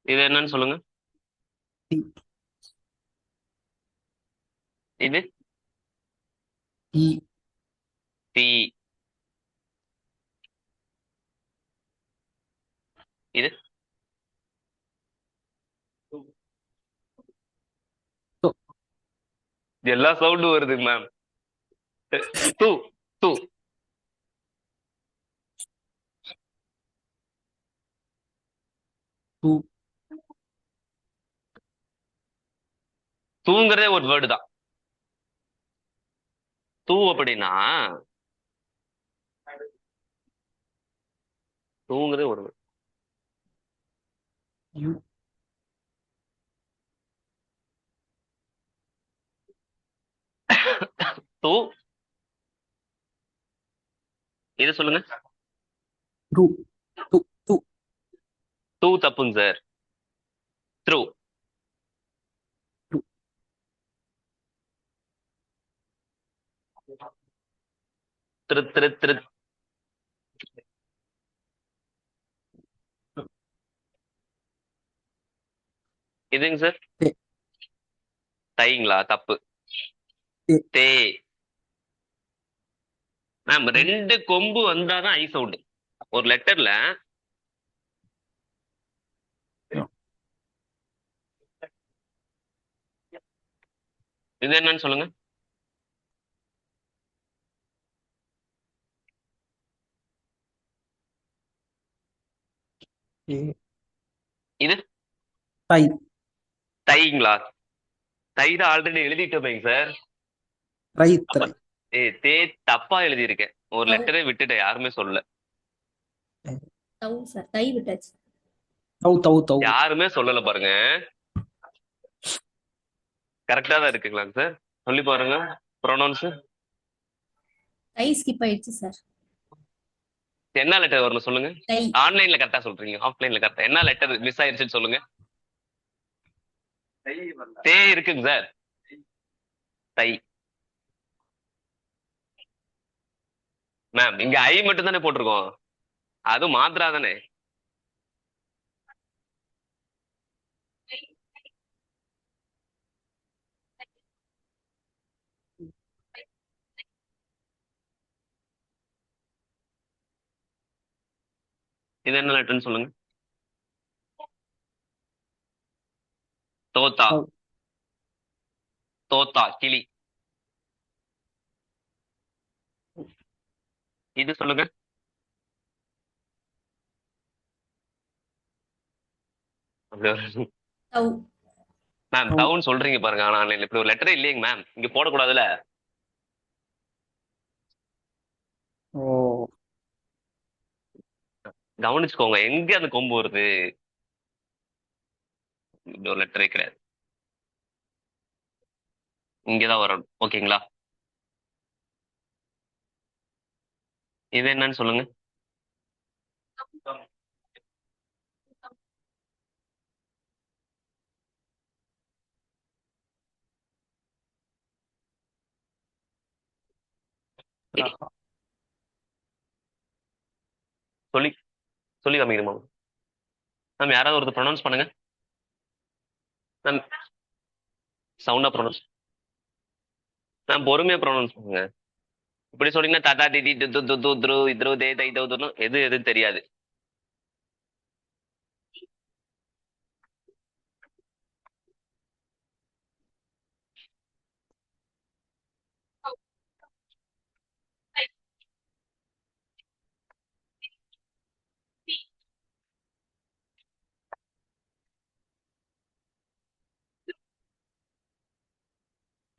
இது என்னன்னு சொல்லுங்க. தி. இது தி. தி. இது தோ. எல்லா சவுண்டும் வருதுங்க மேம். தூ. தூ. து. தூங்குறதே ஒரு வேர்டு தான். தூ அப்படின்னா தூங்குறதே ஒரு word. யு. தூ. இது சொல்லுங்க. ரு. து. து. தூ தப்புங்க சார். த்ரூ. ரு. திரு திரு திரு. இதுங்க சார் தே தைங்களா? தப்பு. தே தே. மேம் ரெண்டு கொம்பு வந்தாதான் ஐ சவுண்ட் ஒரு லெட்டர்ல. இது என்னன்னு சொல்லுங்க. ஏ இது தை தைங்களா? தை தான் ஆல்ரெடி எழுதிட்டோமேங்க சார். ரை அப்ப தை தே தப்பா எழுதியிருக்கேன். ஒரு டவு லெட்டரே விட்டுட்டேன், யாருமே சொல்லல. டவு சார் தை விட்டாச்சு. தௌ தௌ தௌ யாருமே சொல்லல பாருங்க. கரெக்டா தான் இருக்குங்களாங்க சார்? சொல்லி பாருங்க ப்ரொனவுன்ஸ். தை ஸ்கிப் ஆயிடுச்சு சார். என்ன லெட்டர் வரணும் சொல்லுங்க. தை ஆன்லைன்ல கரெக்டா சொல்றீங்க, ஆஃப்லைன்ல கரெக்டா என்ன லெட்டர் மிஸ் ஆயிருச்சுன்னு சொல்லுங்க. தே இருக்குங்க சார். தை. மேம் இங்க ஐ மட்டும் தானே போட்டிருக்கோம், அது மாத்திரா தானே. இது என்ன லெட்டர்னு சொல்லுங்க. தோத்தா. தௌ தோத்தா கிளி. இது சொல்லுங்க. டவு மேம் தௌ டவுன் சொல்றீங்க பாருங்க, ஆனா ஆன்லைன்ல இப்படி ஒரு லெட்டரே இல்லைங்க மேம், இங்க போடக்கூடாதுல. ஓ கவனிச்சுக்கோங்க எங்க அந்த கொம்பு வருது. இப்படி ஒரு லெட்டரே கிடையாது, இங்கதான் வரணும். ஓகேங்களா? இது என்னன்னு சொல்லுங்க. ரஹா சொல்லி சொல்லி காமிக்கணுமா மேம்? யாராவது ஒருத்தர் ப்ரொனவுன்ஸ் பண்ணுங்க மேம். சவுண்டா ப்ரொனவுன்ஸ். மேம் பொறுமையா ப்ரொனவுன்ஸ் பண்ணுங்க. இப்படி சொன்னீங்கன்னா டாடா டிடி டு து து து த்ரு இத்ரு தே தை தௌ துன்னு எது எதுன்னு தெரியாது.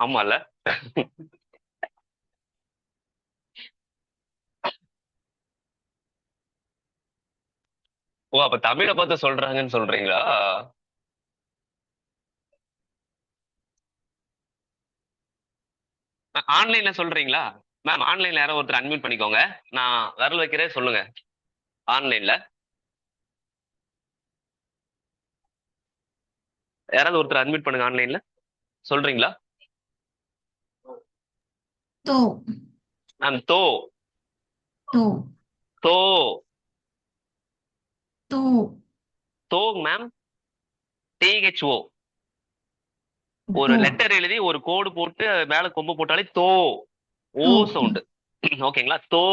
ஆமால. ஓ அப்ப தமிழை பார்த்து சொல்றாங்கன்னு சொல்றீங்களா? ஆன்லைன்ல சொல்றீங்களா? மேம் ஆன்லைன்ல யாரோ ஒருத்தர் அன்மியூட் பண்ணிக்கோங்க, நான் விரல் வைக்கிறேன் சொல்லுங்க. ஆன்லைன்ல யாராவது ஒருத்தர் அன்மியூட் பண்ணுங்க, ஆன்லைன்ல சொல்றீங்களா? தோ மேம் தோ. தோ தோ. தோ தோ மேம். டிஹெச்ஓ. ஒரு தோ லெட்டர் எழுதி ஒரு கோடு போட்டு மேல கொம்பு போட்டாலே தோ. ஓ தோ சவுண்ட். ஓகேங்களா? தோ.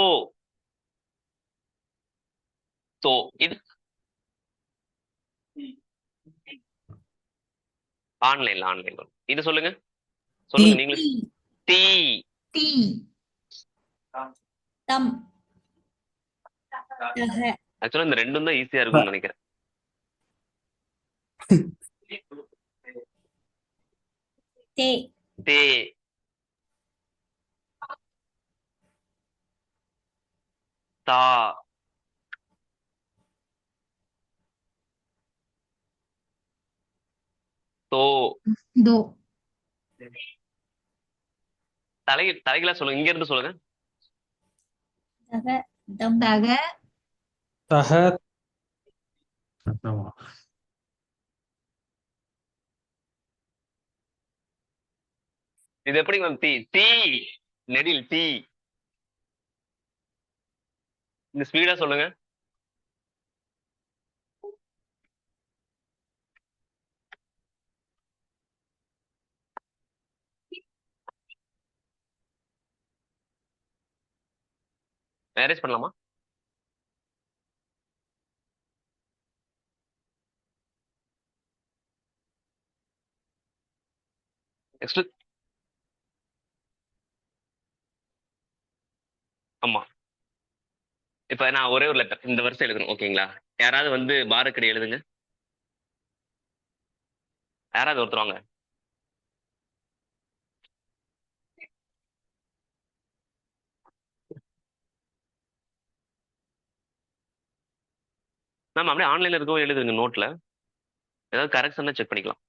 தோ. இது ஆன்லைன்ல ஆன்லைன்ல இது சொல்லுங்க. டி சொல்லுங்க நீங்களே. D tea. டி டம் டக ஆக்சுவலா இந்த ரெண்டும் தான் ஈஸியா இருக்கும்னு நினைக்கிறேன். தே தே. தா. தோ. தோ தலைகளா சொல்லுங்க, இங்க இருந்து சொல்லுங்க. தக டம் தக தஹ இது எப்படி மேம்? தீ. தீ. நெடில் தீ. இந்த ஸ்பீடா சொல்லுங்க. erase பண்ணலாமா? நெக்ஸ்ட். ஆமா. இப்ப நான் ஒரே ஒரு லெட்டர் இந்த வருஷம் எழுதணும். ஓகேங்களா? யாராவது வந்து பாரக்கடி எழுதுங்க. யாராவது ஒருத்தர் வாங்க. மேம் அப்படியே ஆன்லைன்ல இருக்கவும் எழுதுங்க நோட்ல. ஏதாவது கரெக்ஷன் செக் பண்ணிக்கலாம்.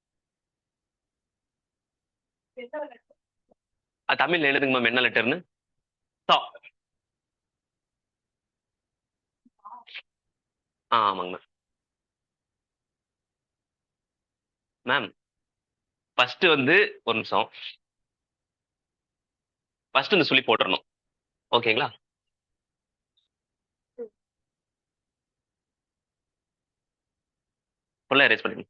தமிழ்ல எழுதுங்க மேம் என்ன லெட்டர்னு. ஆமாங்க மேம். மேம் ஃபர்ஸ்ட் வந்து ஒரு நிமிஷம். ஃபர்ஸ்ட் இந்த சொல்லி போட்டுறணும். ஓகேங்களா? ஃபுல்லா erase பண்ணிடுங்க.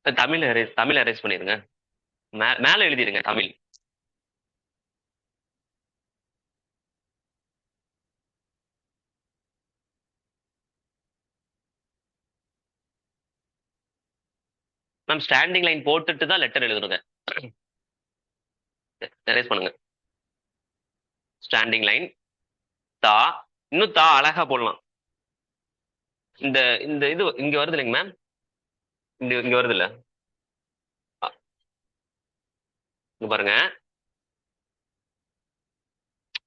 தமிழ் erase பண்ணிருங்க. மேல எழுதிருங்க தமிழ். மேம் ஸ்டாண்டிங் லைன் போட்டுட்டு தான் லெட்டர் எழுதுறங்க. erase பண்ணுங்க. ஸ்டாண்டிங் லைன் தா. இன்னும் தா அழகா போடலாம். இந்த இந்த இது இங்க வருது இல்லைங்க மேம். இங்க வருது இல்ல. இங்க பாருங்க.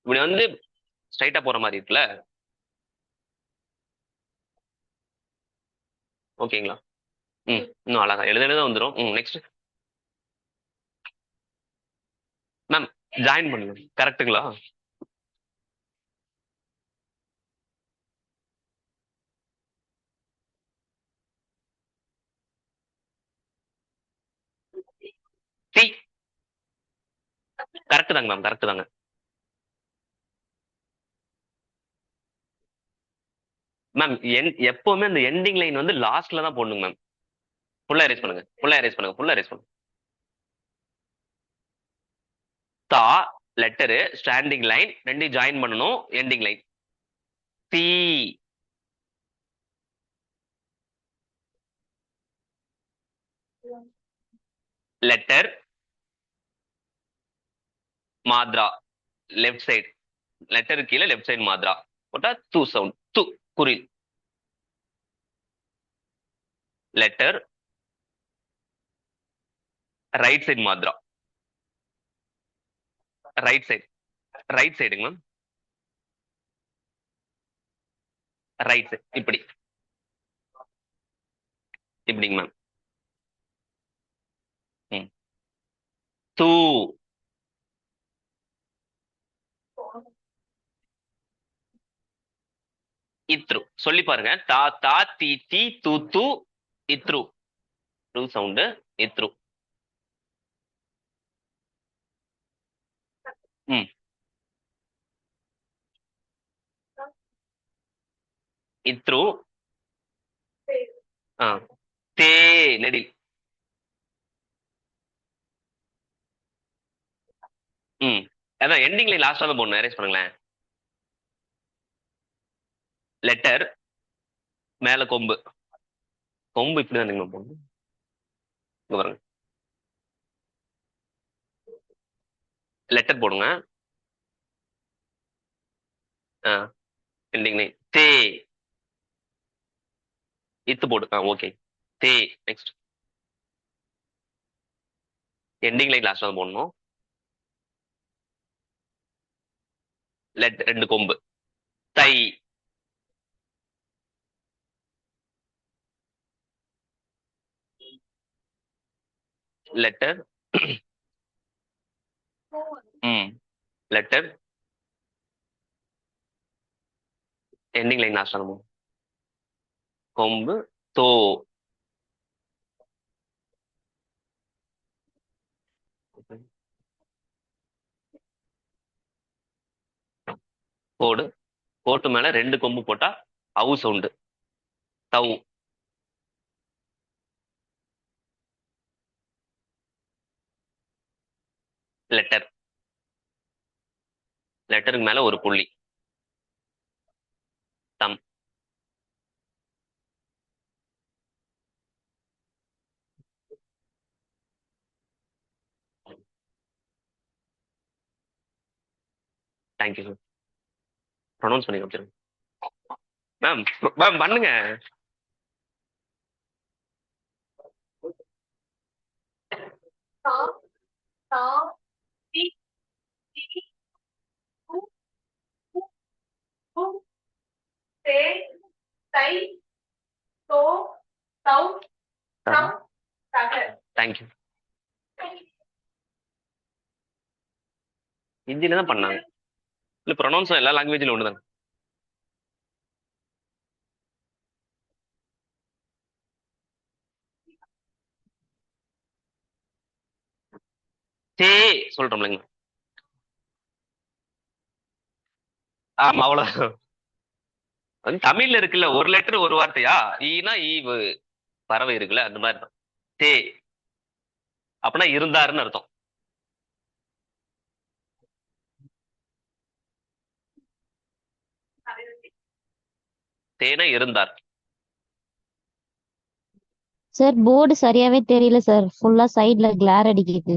இப்படி வந்து ஸ்ட்ரைட்டா போற மாதிரி இருக்குல்ல. ஓகேங்களா? இன்னும் அழகா எழுத வந்துடும். நெக்ஸ்ட். மேம் ஜாயின் பண்ணுங்க. கரெக்ட்டுங்களா? டி. கரெக்ட் தாங்க மேம். கரெக்ட் தாங்க மேம். எப்பவுமே அந்த எண்டிங் லைன் வந்து லாஸ்ட்ல தான் போடணுங்க மேம். ஃபுல்லா erase பண்ணுங்க. ஃபுல்லா erase பண்ணுங்க. ஃபுல்லா erase பண்ணுங்க. தா லெட்டரு ஸ்டாண்டிங் லைன் ரெண்டையும் ஜாயின் பண்ணணும். எண்டிங் லைன் சி. லெட்டர் மாத்ரா லெஃப்ட் சைடு. லெட்டர் கீழே லெஃப்ட் சைடு மாத்ரா போட்டா தூ சவுண்ட். து குறில். லெட்டர் ரைட் சைடு மாத்ரா. Right side. ரைட் சைடுங்க மேம். ரைட் சைடு இப்படி. இப்படிங்க மேம். தூ. இத்ரு சொல்லி பாருங்க. தா தா தி தி து து இத்ரு. True sound இத்ரு. ம் இத்ரு. ஆ தே நெடில். அதான் எண்டிங்ல லாஸ்டா தான் போடணும். erase பண்ணுங்களேன். லெட்டர் மேல கொம்பு. கொம்பு இப்படிதான் நீங்க போடணும். இங்க பாருங்க. லெட்டர் போடுங்க. எண்டிங் லைன் தே. இத்து போடு. ஓகே. தே. நெக்ஸ்ட். எண்டிங் லைன் லாஸ்டா தான் போடணும். ரெண்டு கொம்பு. தை. Letter letter ending line last ஆகும். கொம்பு தோ. கோடு. கோட்டு மேல ரெண்டு கொம்பு போட்டா அவு சவுண்டு. தவு. லெட்டர். லெட்டருக்கு மேல ஒரு புள்ளி. தம். Thank you sir. ப்ரொனவுன்ஸ் பண்ணி காமிச்சிருங்க மேம். மேம் பண்ணுங்க. தேங்க்யூ. ஹிந்தில தான் பண்ணாங்க. இல்ல ப்ரொனவுன்ஸ் எல்லா லாங்குவேஜ்ல ஒண்ணுதான். சே சொல்றோம்லங்க. ஆமா அவ்வளவுதான். வந்து தமிழ்ல இருக்குல்ல ஒரு லெட்டர் ஒரு வார்த்தையா. ஈனா ஈவு பறவை இருக்குல்ல அந்த மாதிரி தான். தே அப்படின்னா இருந்தாருன்னு அர்த்தம். தேனா இருந்தார். சார் போர்டு சரியாவே தெரியல சார். ஃபுல்லா சைடுல கிளார் அடிக்குது.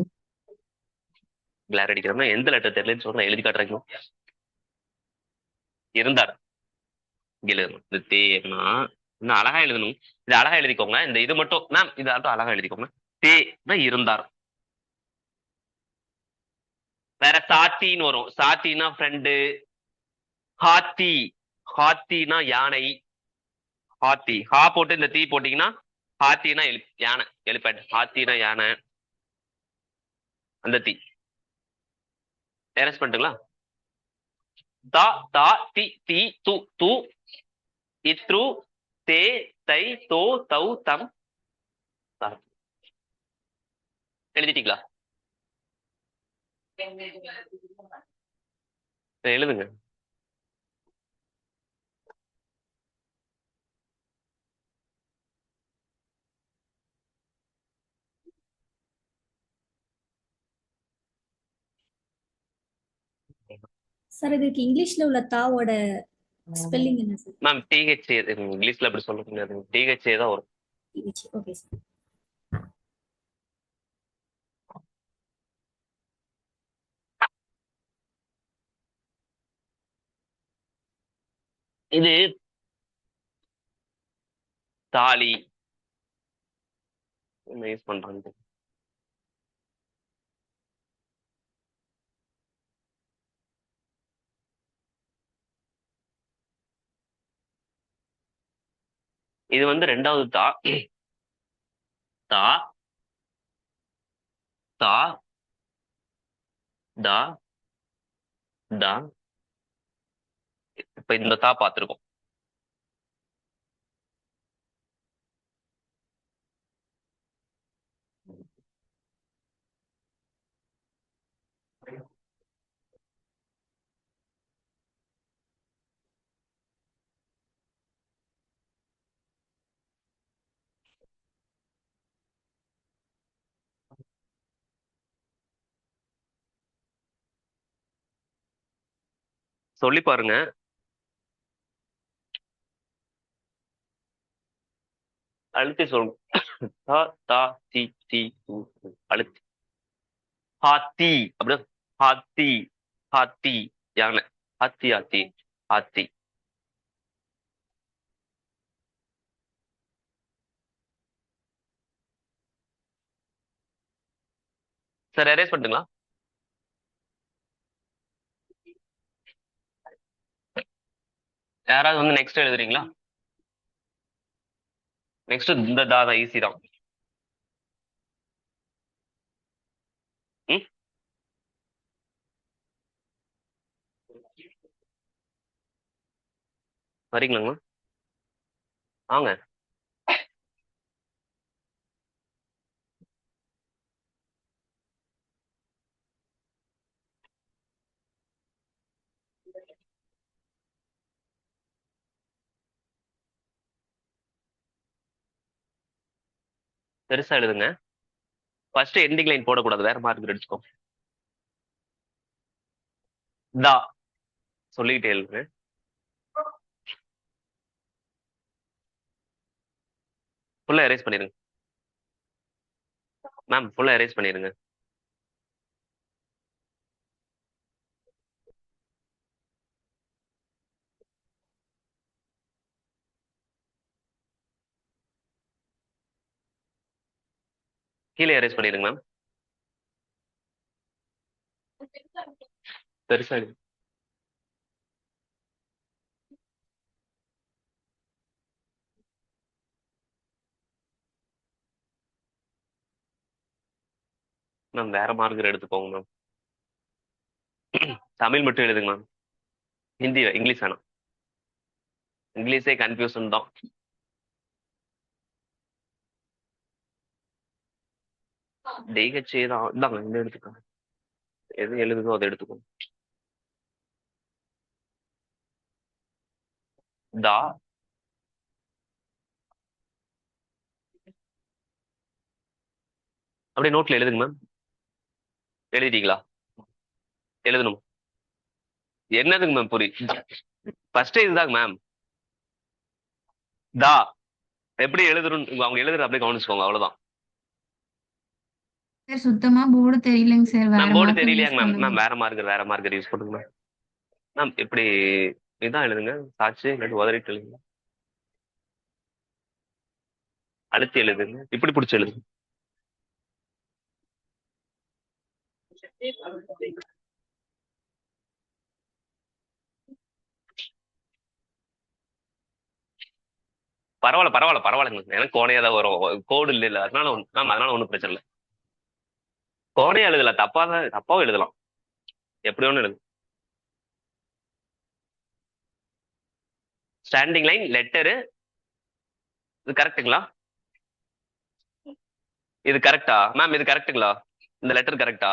கிளார் அடிக்கிறோம்னா எந்த லெட்டர் தெரியலன்னு சொல்றேன், எழுதி காட்டுறீங்க. இருந்தார். இங்க எழுதணும். இந்த தேனா இன்னும் அழகா எழுதணும். இது அழகா எழுதிக்கோங்க. இந்த இது மட்டும் மேம் இது மட்டும் அழகா எழுதிக்கோங்க. தேனா இருந்தார். வேற சாத்தின்னு வரும். சாத்தினா ஃப்ரெண்டு. ஹாத்தி. ஹாத்தினா யானை. ஹாத்தி ஹா போட்டு இந்த தீ போட்டீங்கன்னா ஹாத்தினா யானை எலிபென்ட். ஹாத்தினா யானை. அந்த தீ எரேஸ் பண்ணிட்டுங்களா. தா தா தி தி து து இத்ரு தே தை தோ தௌ தம். எழுதிட்டீங்களா? எழுதுங்க. சார் இதுக்கு இங்கிலீஷ்ல உள்ள தாவோட ஸ்பெல்லிங் என்ன சார்? மேம் டிஹெச்ஏ இங்கிலீஷ்ல அப்படி சொல்ல முடியாது. டிஹெச்ஏ தான் வரும். Okay sir. இது தாலி என்ன யூஸ் பண்றாங்க. இது வந்து ரெண்டாவது தா. தா தா தா தா. இப்ப இந்த தா பார்த்திருக்கோம். சொல்லி பாருங்க. அழுத்தி சொல்லணும். தா தா தி தி து து. அழுத்தி. ஹாத்தி அப்படின்னா ஹாத்தி. ஹாத்தி யானை. ஹாத்தி ஹாத்தி ஹாத்தி. சார் எரேஸ் பண்ணுங்களா? யாராவது வந்து நெக்ஸ்ட் எழுதுறீங்களா? நெக்ஸ்ட் இந்த தா தான் ஈஸி தான். ம் வரீங்களாங்கம்மா? வாங்க. பெருசா எழுதுங்க. ஃபர்ஸ்ட் எண்டிங் லைன் போடக்கூடாது. வேற மார்க் அடிச்சுக்கோ. தா சொல்லிக்கிட்டே எழுதுங்க. ஃபுல்லா எரேஸ் பண்ணிருங்க மேம், ஃபுல்லா எரேஸ் பண்ணிருங்க. கீழே எரேஸ் பண்ணிருங்க மேம். பெருசா எழுதுங்க. மேம் வேற மார்க்கர் எடுத்துக்கோங்க மேம். தமிழ் மட்டும் எழுதுங்க மேம். ஹிந்தி இங்கிலீஷ் வேணாம். இங்கிலீஷே கன்ஃபியூஷன் தான். டிஹெச்ஏ தான். இந்தாங்க இந்த எடுத்துக்கோங்க. எது எழுதுதோ அதை எடுத்துக்கோங்க. தா அப்படியே நோட்ல எழுதுங்க மேம். எழுதிட்டீங்களா? எழுதணும். என்னதுங்க மேம் ஃபர்ஸ்ட் இதுதாங்க மேம். தா எப்படி எழுதுறோம் அவங்க எழுதுற அப்படியே கவனிச்சுக்கோங்க, அவ்வளவுதான். சார் சுத்தமா போர்டு தெரியலங்க சார். வேற மேம் போர்டு மார்க்கர் யூஸ் தெரியலையாங்க மேம். பண்ணுங்க. மேம் வேற மார்க்கர் யூஸ் பண்ணுங்க மேம். மேம் இப்படி இதான் எழுதுங்க. சாட்சி இல்லாட்டி உதறிட்டு எழுதுங்க. அழுத்தி எழுதுங்க. இப்படி பிடிச்சி எழுதுங்க. பரவாயில்லைங்க. எனக்கு கோணையா தான் வரும். கோடு இல்ல அதனால மேம் அதனால ஒன்றும் பிரச்சனை இல்லை. கோணையா எழுதல, தப்பாவும் எழுதலாம். எப்படி ஒண்ணு எழுது. ஸ்டாண்டிங் லைன் லெட்டரு இது கரெக்ட்டுங்களா? இது கரெக்டா மேம்? இது கரெக்ட்டுங்களா? இந்த லெட்டர் கரெக்டா?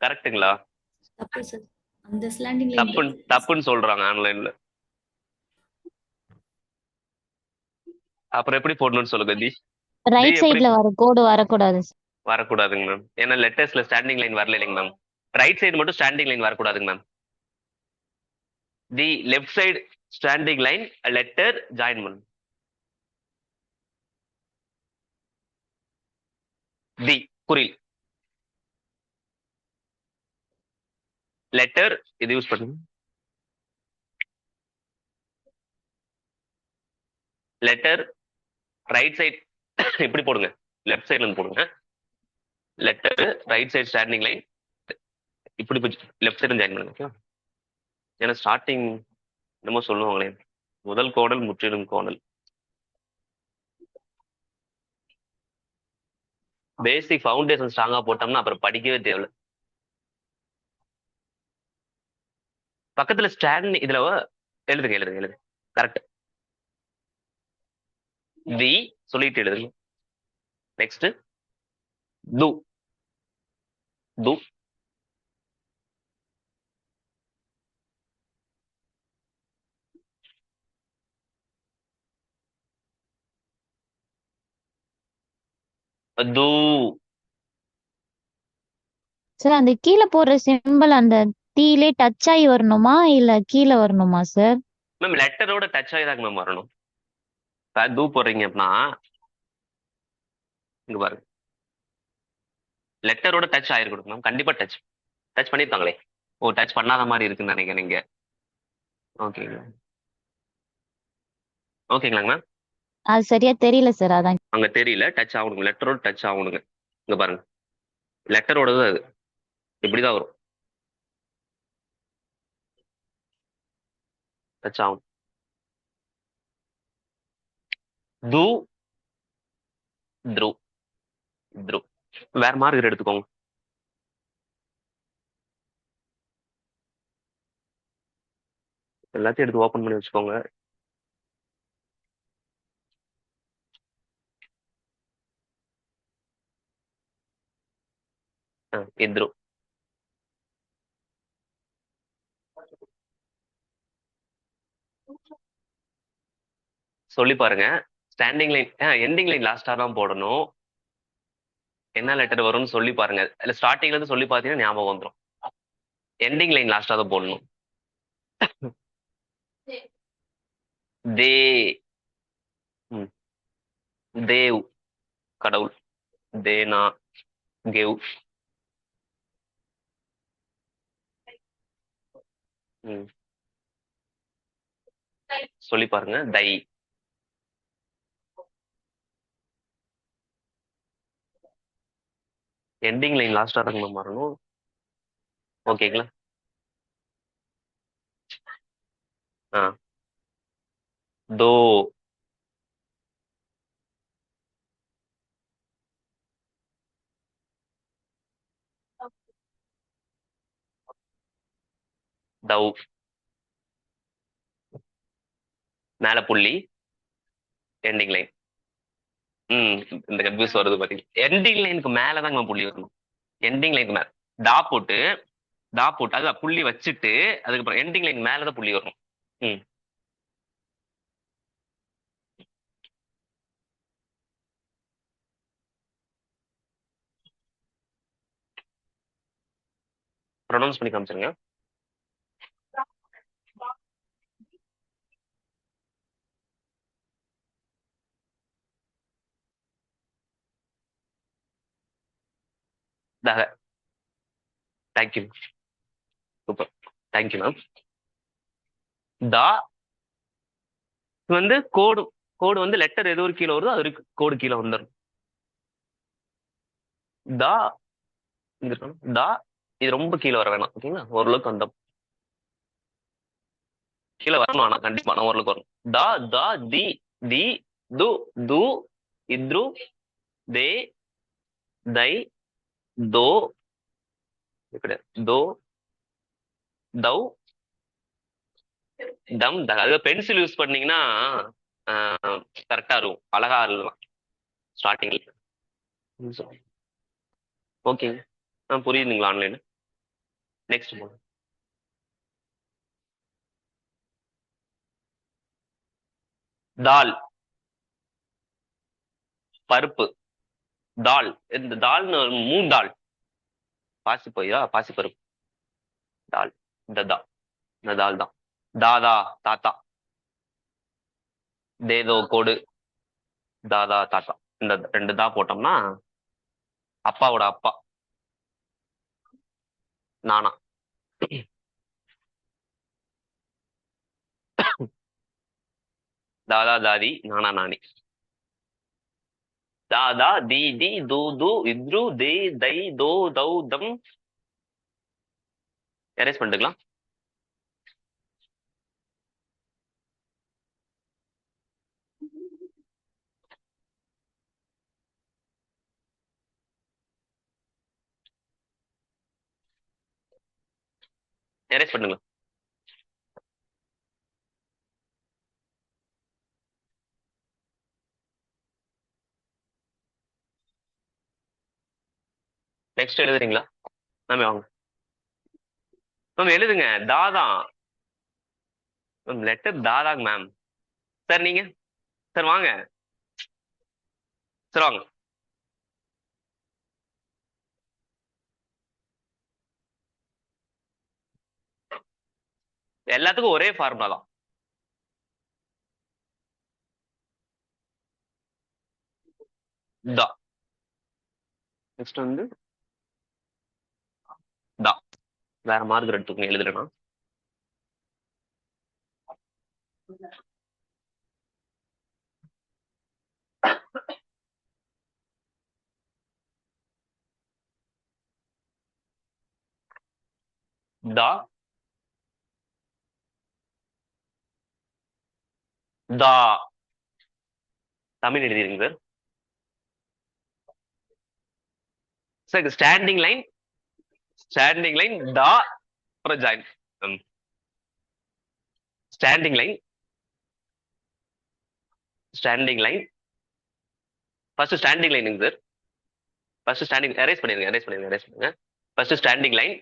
கரெக்ட்டுங்களா? தப்பு சார். அந்த ஸ்லாண்டிங் லைன் தப்புன்னு சொல்றாங்க ஆன்லைன்ல. அப்புறம் எப்படி போடணும்னு சொல்லுங்க. ரைட் எப்படி சைடுல வர கோடு வரக்கூடாது sir. வரக்கூடாதுங்க மேம். ஏன்னா லெட்டர்ஸ்ல ஸ்டாண்டிங் லைன் வரல இல்லைங்க மேம். ரைட் சைடு மட்டும் ஸ்டாண்டிங் லைன் வரக்கூடாதுங்க மேம். தி left side standing line letter join பண்ணும். தி புரியல. லெட்டர் இது யூஸ் பண்ணுங்க. லெட்டர் ரைட் சைடு இப்படி போடுங்க. லெஃப்ட் சைடுல இருந்து போடுங்க. Letter right side standing line இப்படி லெஃப்ட் சைடு ஜாயின் பண்ணுங்க. ஓகே. ஏன்னா ஸ்டார்டிங் என்னமோ சொல்லுவாங்களே, முதல் கோணல் முற்றிலும் கோணல். பேசிக் ஃபவுண்டேஷன் ஸ்ட்ராங்கா போட்டோம்னா அப்புறம் படிக்கவே தேவையில்ல. பக்கத்துல ஸ்டாண்டிங் இதுல எழுதுங்க. கரெக்ட். தி சொல்லிட்டு எழுதுங்க. நெக்ஸ்ட் து து து சார் அந்த கீழே போடுற சிம்பிள் அந்த தீலே டச் ஆகி வரணுமா இல்ல கீழே வரணுமா சார்? மேம் லெட்டரோட டச் ஆகி தாங்க மேம் வரணும். து போடுறீங்க அப்படின்னா இங்க பாருங்க, லெட்டரோட டச் ஆயிருக்கணும் மேம். கண்டிப்பா டச் பண்ணிருக்காங்களே. ஓ டச் பண்ணாத மாதிரி இருக்குன்னு நினைக்கிறேன் நீங்க. ஓகேங்களா? ஓகேங்களாங்க மேம்? அது சரியா தெரியல சார், அதான். அங்க தெரியல. டச் ஆகணுங்க. லெட்டரோட டச் ஆகணுங்க. இங்க பாருங்க, லெட்டரோட தான் அது இப்படிதான் வரும். டச் ஆகும். து த்ரு த்ரு வேற மார்க்கர் எடுத்துக்கோங்க. எல்லாத்தையும் எடுத்து ஓபன் பண்ணி வச்சுக்கோங்க. இத்ரு சொல்லி பாருங்க. ஸ்டாண்டிங் லைன் எண்டிங் லைன் லாஸ்டா தான் போடணும். என்ன லெட்டர் வரும்னு சொல்லி பாருங்க. இல்ல ஸ்டார்டிங்ல இருந்து சொல்லி பார்த்தீங்கன்னா ஞாபகம் வந்துடும். எண்டிங் லைன் லாஸ்டா தான் போடணும். தே ம், தேவ் கடவுள். தேனா கேவ். ம், சொல்லி பாருங்க. தை. எண்டிங் லைன் லாஸ்டா இருக்கணும் வரணும். ஓகேங்களா? ஆ தோ. தௌ. மேல புள்ளி எண்டிங் லைன். இந்த கன்ஃபியூஸ் வருது பாத்தீங்க. எண்டிங் லைனுக்கு மேலதாங்க புள்ளி வரணும். எண்டிங் லைனுக்கு மேல டா போட்டு அதான் புள்ளி வச்சுட்டு அதுக்கப்புறம் எண்டிங் லைன் மேலதான் புள்ளி வரணும். ம் ப்ரொனவுன்ஸ் பண்ணி காமிச்சிருங்க. தாக. தேங்க்யூ. சூப்பர். Thank you ma'am. தா வந்து கோடு. கோடு வந்து லெட்டர் எது ஒரு கீழே வருதோ அது கோடு கீழே வந்துடும். தா இங்க இருக்கணும். தா இது ரொம்ப கீழே வர வேணாம். ஓகேங்களா? ஓரளவுக்கு அந்த கீழே வரணும். ஆனா கண்டிப்பா நான் ஓரளவுக்கு வரணும். தா தா தி தி து து இத்ரு தே தை தோ கிடையாது. தோ தௌ தம் தக. அது பென்சில் யூஸ் பண்ணீங்கன்னா கரெக்டா இருக்கும். அழகா எழுதலாம் ஸ்டார்டிங்ல. ஓகே. புரியுதுங்களா ஆன்லைன்? நெக்ஸ்ட் போங்க. தால் பருப்பு. தால் இந்த தால்னு மூந்தால். பாசி போயா பாசி பருப்பு. தால். இந்த தா இந்த தால் தான். தாதா தாத்தா. தேதோ கோடு. தாதா தாத்தா. இந்த ரெண்டு தா போட்டோம்னா அப்பாவோட அப்பா. நானா. தாதா தாதி நானா நானி. தாதா தி தி து து இத்ரு தே தை தோ தௌ தம். எரேஸ் பண்ணிட்டுக்கலாம். எரேஸ் பண்ணுங்க. நெக்ஸ்ட் எழுதுறீங்களா? மேம் வாங்க. மேம் எழுதுங்க. தாதா. மேம் லெட்டர் தாதாங்க மேம். சார் நீங்க. சார் வாங்க. சார் வாங்க. எல்லாத்துக்கும் ஒரே ஃபார்முலா தான். தா. நெக்ஸ்ட் வந்து தா. வேற மார்க் எடுத்துக்கோங்க எழுதுறேன்னா. தா தா. தமிழ் எழுதிருங்க sir. Sir standing line. Standing line தா அப்புறம் join. Standing line. Standing line. First standing லைனுங்க சார். ஃபர்ஸ்ட் ஸ்டாண்டிங் எரேஸ் பண்ணிருங்க. எரேஸ் பண்ணிருங்க. எரேஸ் பண்ணுங்க. ஃபர்ஸ்ட் ஸ்டாண்டிங் லைன்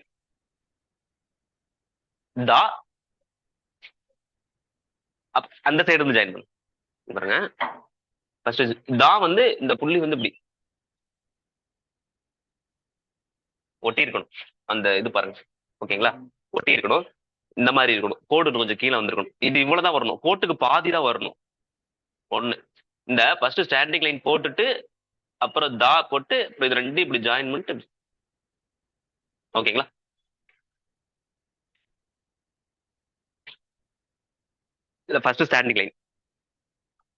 தா. அந்த சைடு வந்து ஜாயின் பண்ணுங்க. பாருங்க. ஃபர்ஸ்ட் தா வந்து இந்த புள்ளி வந்து இப்படி ஒட்டி இருக்கணும். அந்த இது பாருங்க. ஓகேங்களா? ஒட்டி இருக்கணும். இந்த மாதிரி இருக்கணும். கோடு கொஞ்சம் கீழே வந்திருக்கணும். இது இவ்வளவுதான் வரணும். கோட்டுக்கு பாதி தான் வரணும். ஒண்ணு. இந்த ஃபர்ஸ்ட் ஸ்டாண்டிங் லைன் போட்டுட்டு அப்புறம் தா போட்டு இது ரெண்டு இப்படி ஜாயின் பண்ணிட்டு, ஓகேங்களா? இல்ல ஃபர்ஸ்ட் ஸ்டாண்டிங் லைன்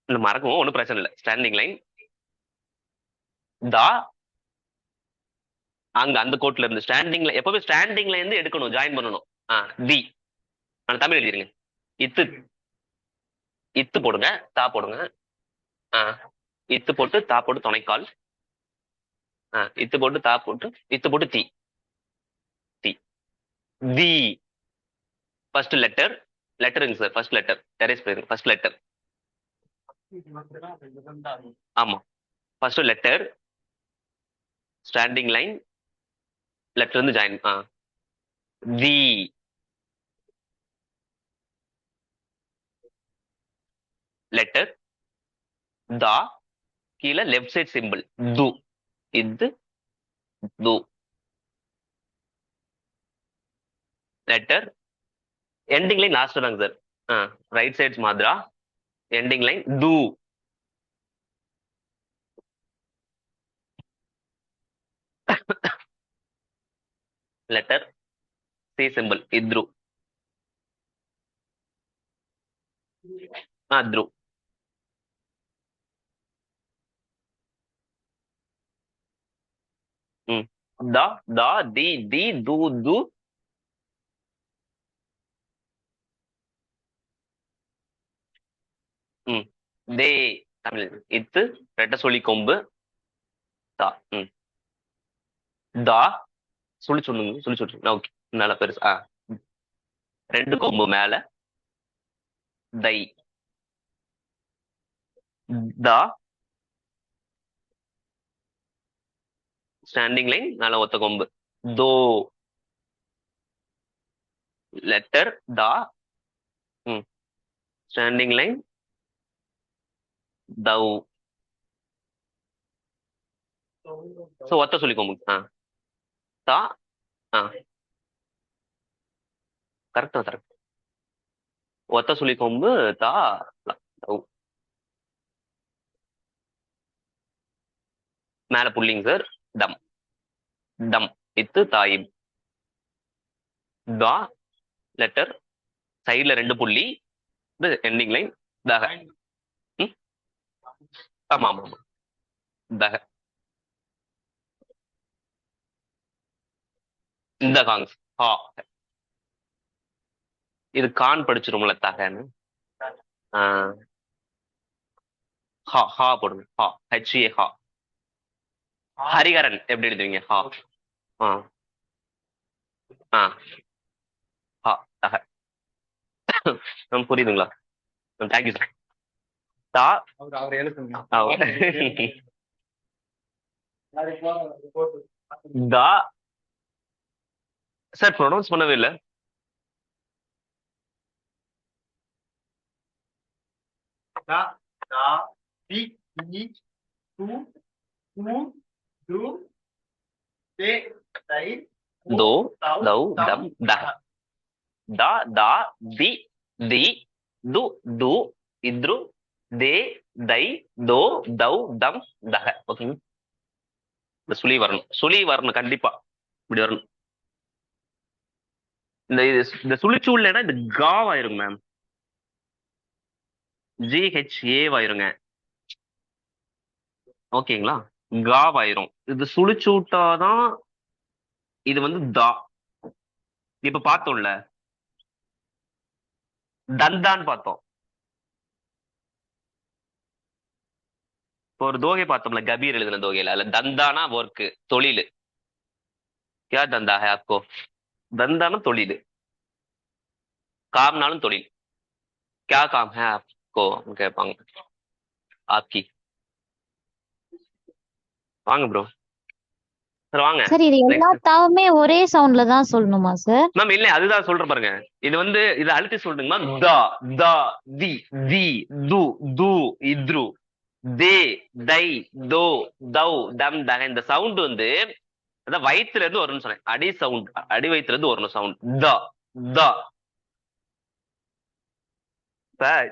இந்த மறக்கவும் ஒன்றும் பிரச்சனை இல்லை. ஸ்டாண்டிங் லைன் தா அங்க அந்த கோட்ல இருந்து ஸ்டாண்டிங்ல எப்பவுமே ஸ்டாண்டிங்ல இருந்து எடுக்கணும், ஜாயின் பண்ணணும். தி நான் தமிழ் எழுதிருங்க. இத்து இத்து போடுங்க, தா போடுங்க. இத்து போட்டு தா போட்டு துணைக்கால். இத்து போட்டு தா போட்டு இத்து போட்டு தி தி தி ஃபர்ஸ்ட் லெட்டர் லெட்டருங்க சார். ஃபர்ஸ்ட் லெட்டர் டெரேஸ் போயிருங்க. ஃபர்ஸ்ட் லெட்டர் ஆமா. First letter standing line letter இருந்து ஜாயின். தி லெட்டர் தா கீழே லெஃப்ட் சைட் சிம்பிள் து. இது து லெட்டர் எண்டிங் லைன் லாஸ்ட் தாங்க சார். ரைட் சைட்ஸ் மாதிரா எண்டிங் லைன் து. லெட்டர் சி சிம்பிள் இத்ரு. த்ரு. தா தா தி தி து து. தே தமிழ் இத்து ரெட்ட சொல்லி கொம்பு தா. தா சொல்லி சொல்லுங்க சொல்லி சொல்லுங்க. ஓகே நல்லா பெருசு. ரெண்டு கொம்பு மேல தை. தா ஸ்டாண்டிங் லைன் மேல ஒத்த கொம்பு தோ. லெட்டர் தா ஸ்டாண்டிங் லைன் தௌ. சோ ஒத்த சொல்லி கொம்பு தா. கரெக்டா கரெக்ட். ஒத்த சொல்லி கொம்பு தா தௌ. மேல புள்ளிங்க சார். தம் தம் இத்து தாயிம். தா லெட்டர் சைட்ல ரெண்டு புள்ளி எண்டிங் லைன் தக. ஆமா ஆமா ஆமா தக. இந்த காங்ஸ் ஹா. இது கான் படிச்சிரும்ல தகன்னு. ஹா ஹா போடுங்க. ஹா ஹெச்ஏ ஹா. ஹரிகரன் எப்படி எழுதுவீங்க? ஹா. ஹா தக. புரியுதுங்களா? Thank you sir. தா அவர் எழுதுங்க. தா சார் ப்ரொனவுன்ஸ் பண்ணவே இல்லை. தோ தௌ தம் தக. தா தா தி தி து து இத்ரு தே தை தோ தௌ தம் தக. ஓகேங்க. இந்த சுழி வரணும். சுழி வரணும் கண்டிப்பா. இப்படி வரணும். இந்த சுழிச்சூழ்லனா இந்த காவாயிருங்க மேம். GHA ஓகேங்களா? காவாயிரும். இது சுழிச்சூட்டாதான் இது வந்து தா. இப்ப பார்த்தோம்ல தந்தான் பார்த்தோம். ஒரு தோகை பார்த்தோம்ல கபீர் எழுதின தோகையில. அதுல தந்தானா ஒர்க்கு தொழில். क्या धंधा है आपको? தந்தானா தொழில். காம்னாலும் தொழில். क्या काम है आपको கேட்பாங்க. ஆப்கி. வாங்க ப்ரோ சார் வாங்க. சார் இது எல்லா தாவுமே ஒரே சவுண்ட்ல தான் சொல்லணுமா சார்? மேம் இல்ல அதுதான் சொல்றேன் பாருங்க. இது வந்து இதை அழுத்தி சொல்றீங்க மேம். தா தா தி தி து து இத்ரு தே தை தோ தௌ தம் தக. இந்த சவுண்ட் வந்து அதான் வயிற்றுல இருந்து வரும்னு சொன்னேன். அடி சவுண்ட், அடி வயிற்றுல இருந்து வரணும் சவுண்ட். த த சார்.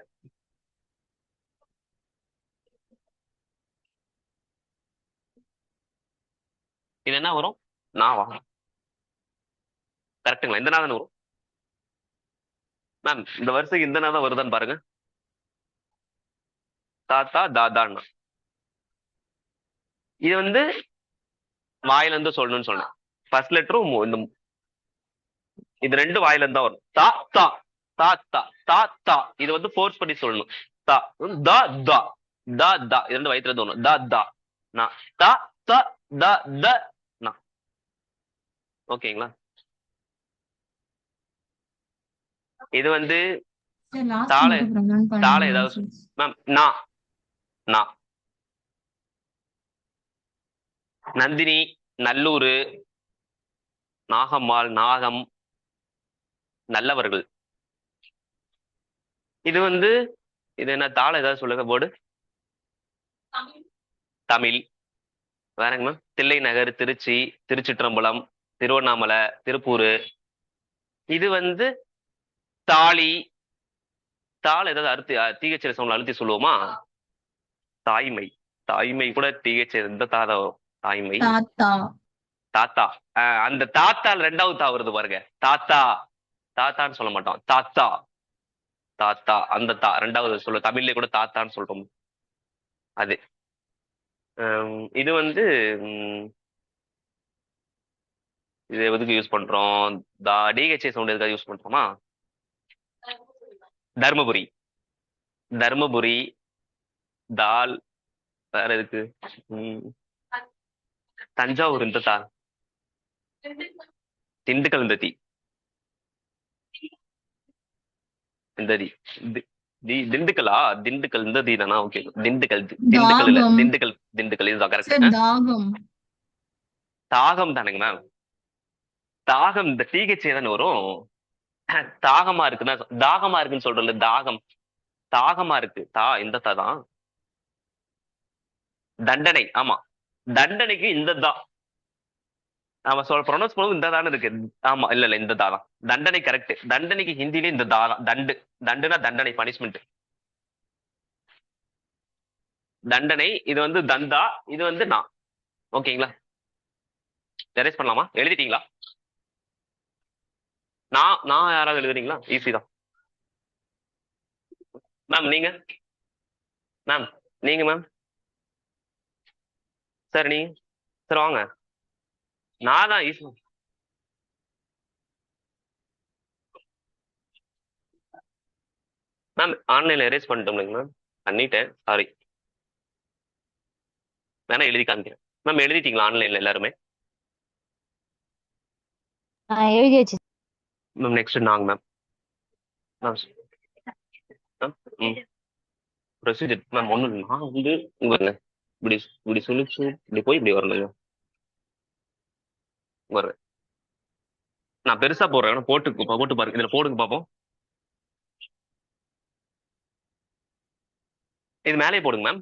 இது என்ன வரும்? நாவா? கரெக்டுங்களா? இந்த நாள் வரும் மேம். இந்த வருஷத்துக்கு இந்த நாள் தான் வருதான்னு பாருங்க. தாத்தா தாதான்னா இது வந்து வாயில இருந்து சொல்லணும்னு சொன்னேன். ஃபர்ஸ்ட் லெட்டரும் இந்த இது ரெண்டு வாயில இருந்து தான் வரும். தா தா தா தா தா தா. இது வந்து ஃபோர்ஸ் பண்ணி சொல்லணும். தா த த த த. இது ரெண்டு வயிற்றுல இருந்து வரணும். த த நா தா த த த நா. ஓகேங்களா? இது வந்து சார் லாஸ்ட் தாளை மட்டும் ப்ரொனவுன்ஸ் தாளை பண்ணுங்க ஏதாவது மேம். நா நா. நந்தினி, நல்லூர், நாகம்மாள், நாகம், நல்லவர்கள். இது வந்து இது என்ன தாளை ஏதாவது சொல்லுங்க போர்டு. தமிழ். வேறங்க மேம். தில்லை நகர், திருச்சி, திருச்சிற்றம்பலம், திருவண்ணாமலை, திருப்பூர். இது வந்து தாலி. தாள் ஏதாவது அழுத்தி டிஹெச்எல் சவுண்ட் அழுத்தி சொல்லுவோமா? தாய்மை. தாய்மை கூட டிஹெச் எந்த தாதா வரும்? தாய்மை. தாத்தா. தாத்தா. அந்த தாத்தால் ரெண்டாவது தா வருது பாருங்க. தாத்தா. தாத்தான்னு சொல்ல மாட்டோம். தாத்தா தாத்தா. அந்த தா ரெண்டாவது சொல்ல தமிழ்ல கூட தாத்தான்னு சொல்றோம். அது இது வந்து இது எதுக்கு யூஸ் பண்றோம்? டிஹெச்ஏ சவுண்ட் எதுக்காக யூஸ் பண்றோமா? தர்மபுரி. தர்மபுரி. தால். வேற எதுக்கு? தஞ்சாவூர் இந்த தால். திண்டுக்கல் இந்த தீ. இந்த தி திண்டுக்கலா? திண்டுக்கல் இந்த தீ தானா? ஓகே. திண்டுக்கல் திண்டுக்கல் இல்ல. தாகம். திண்டுக்கல் திண்டுக்கல் இதுதான் சார் கரெக்ட். தாகம். தாகம் தானுங்க மேம். தாகம் இந்த டிஹெச்ஏ தானே வரும். தாகமா இருக்குன்னா தாகமா இருக்குன்னு சொல்றோம்ல. தாகம். தாகமா இருக்கு. இந்த தா தான். தண்டனை. ஆமா. தண்டனைக்கு இந்த தா நம்ம ப்ரொனவுன்ஸ் பண்ணுவோம். இந்த தானே இருக்கு. ஆமா. இல்ல இல்ல இந்த தா தான். தண்டனை கரெக்ட். தண்டனைக்கு ஹிந்திலே இந்த தா தான். தண்டு. தண்டுனா தண்டனை, பனிஷ்மெண்ட். தண்டனை. இது வந்து தந்தா. இது வந்து நான். ஓகேங்களா? எரேஸ் பண்ணலாமா? எழுதிட்டீங்களா? நான் யாராவது எழுதுறீங்களா? ஈஸி தான் மேம். நீங்க மேம். நீங்க மேம். சார் நீங்க. சார் வாங்க. நான் தான் ஈஸி மேம். ஆன்லைன்ல எரேஸ் பண்ணிட்டோம்லைங்க மேம். பண்ணிட்டேன். சாரி. வேணா எழுதி காமிக்கிறேன் மேம். எழுதிட்டீங்களா ஆன்லைன்ல எல்லாருமே? எழுதியாச்சு. மேம் நெக்ஸ்ட் நாங்க மேம். மேம் ப்ரொசீஜர் மேம் ஒன்றும் இல்லை. நான் வந்து உங்க இப்படி இப்படி சொல்லிச்சு இப்படி போய் இப்படி வரணும். வர்றேன். நான் பெருசா போடுறேன். போட்டு பாருங்க. இதுல போடுங்க பார்ப்போம். இது மேலே போடுங்க மேம்.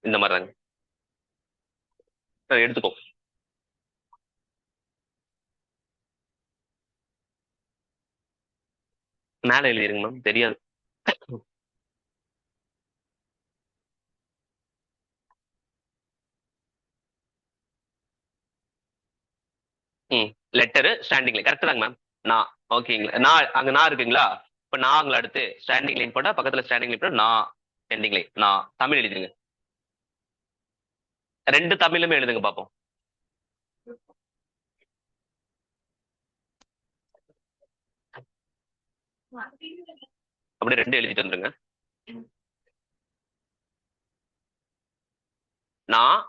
இந்த மாதிரி தாங்க. எடுத்துக்கோ. மேலே எழுதிருங்க மேம். தெரியாது. லெட்டரு ஸ்டாண்டிங் லைன் கரெக்ட் தாங்க மேம். நான் ஓகேங்களா? நான் அங்க நான் இருக்குங்களா? இப்ப நான் அடுத்து ஸ்டாண்டிங் லைன் போட்டா பக்கத்துல ஸ்டாண்டிங் லைன் போட்டா நான் எண்டிங் லைன். நான் தமிழ் எழுதுங்க. ரெண்டு தமிழுமே எழுதுங்க பார்ப்போம். அப்படியே ரெண்டு எழுதிட்டு வந்துருங்க. நான்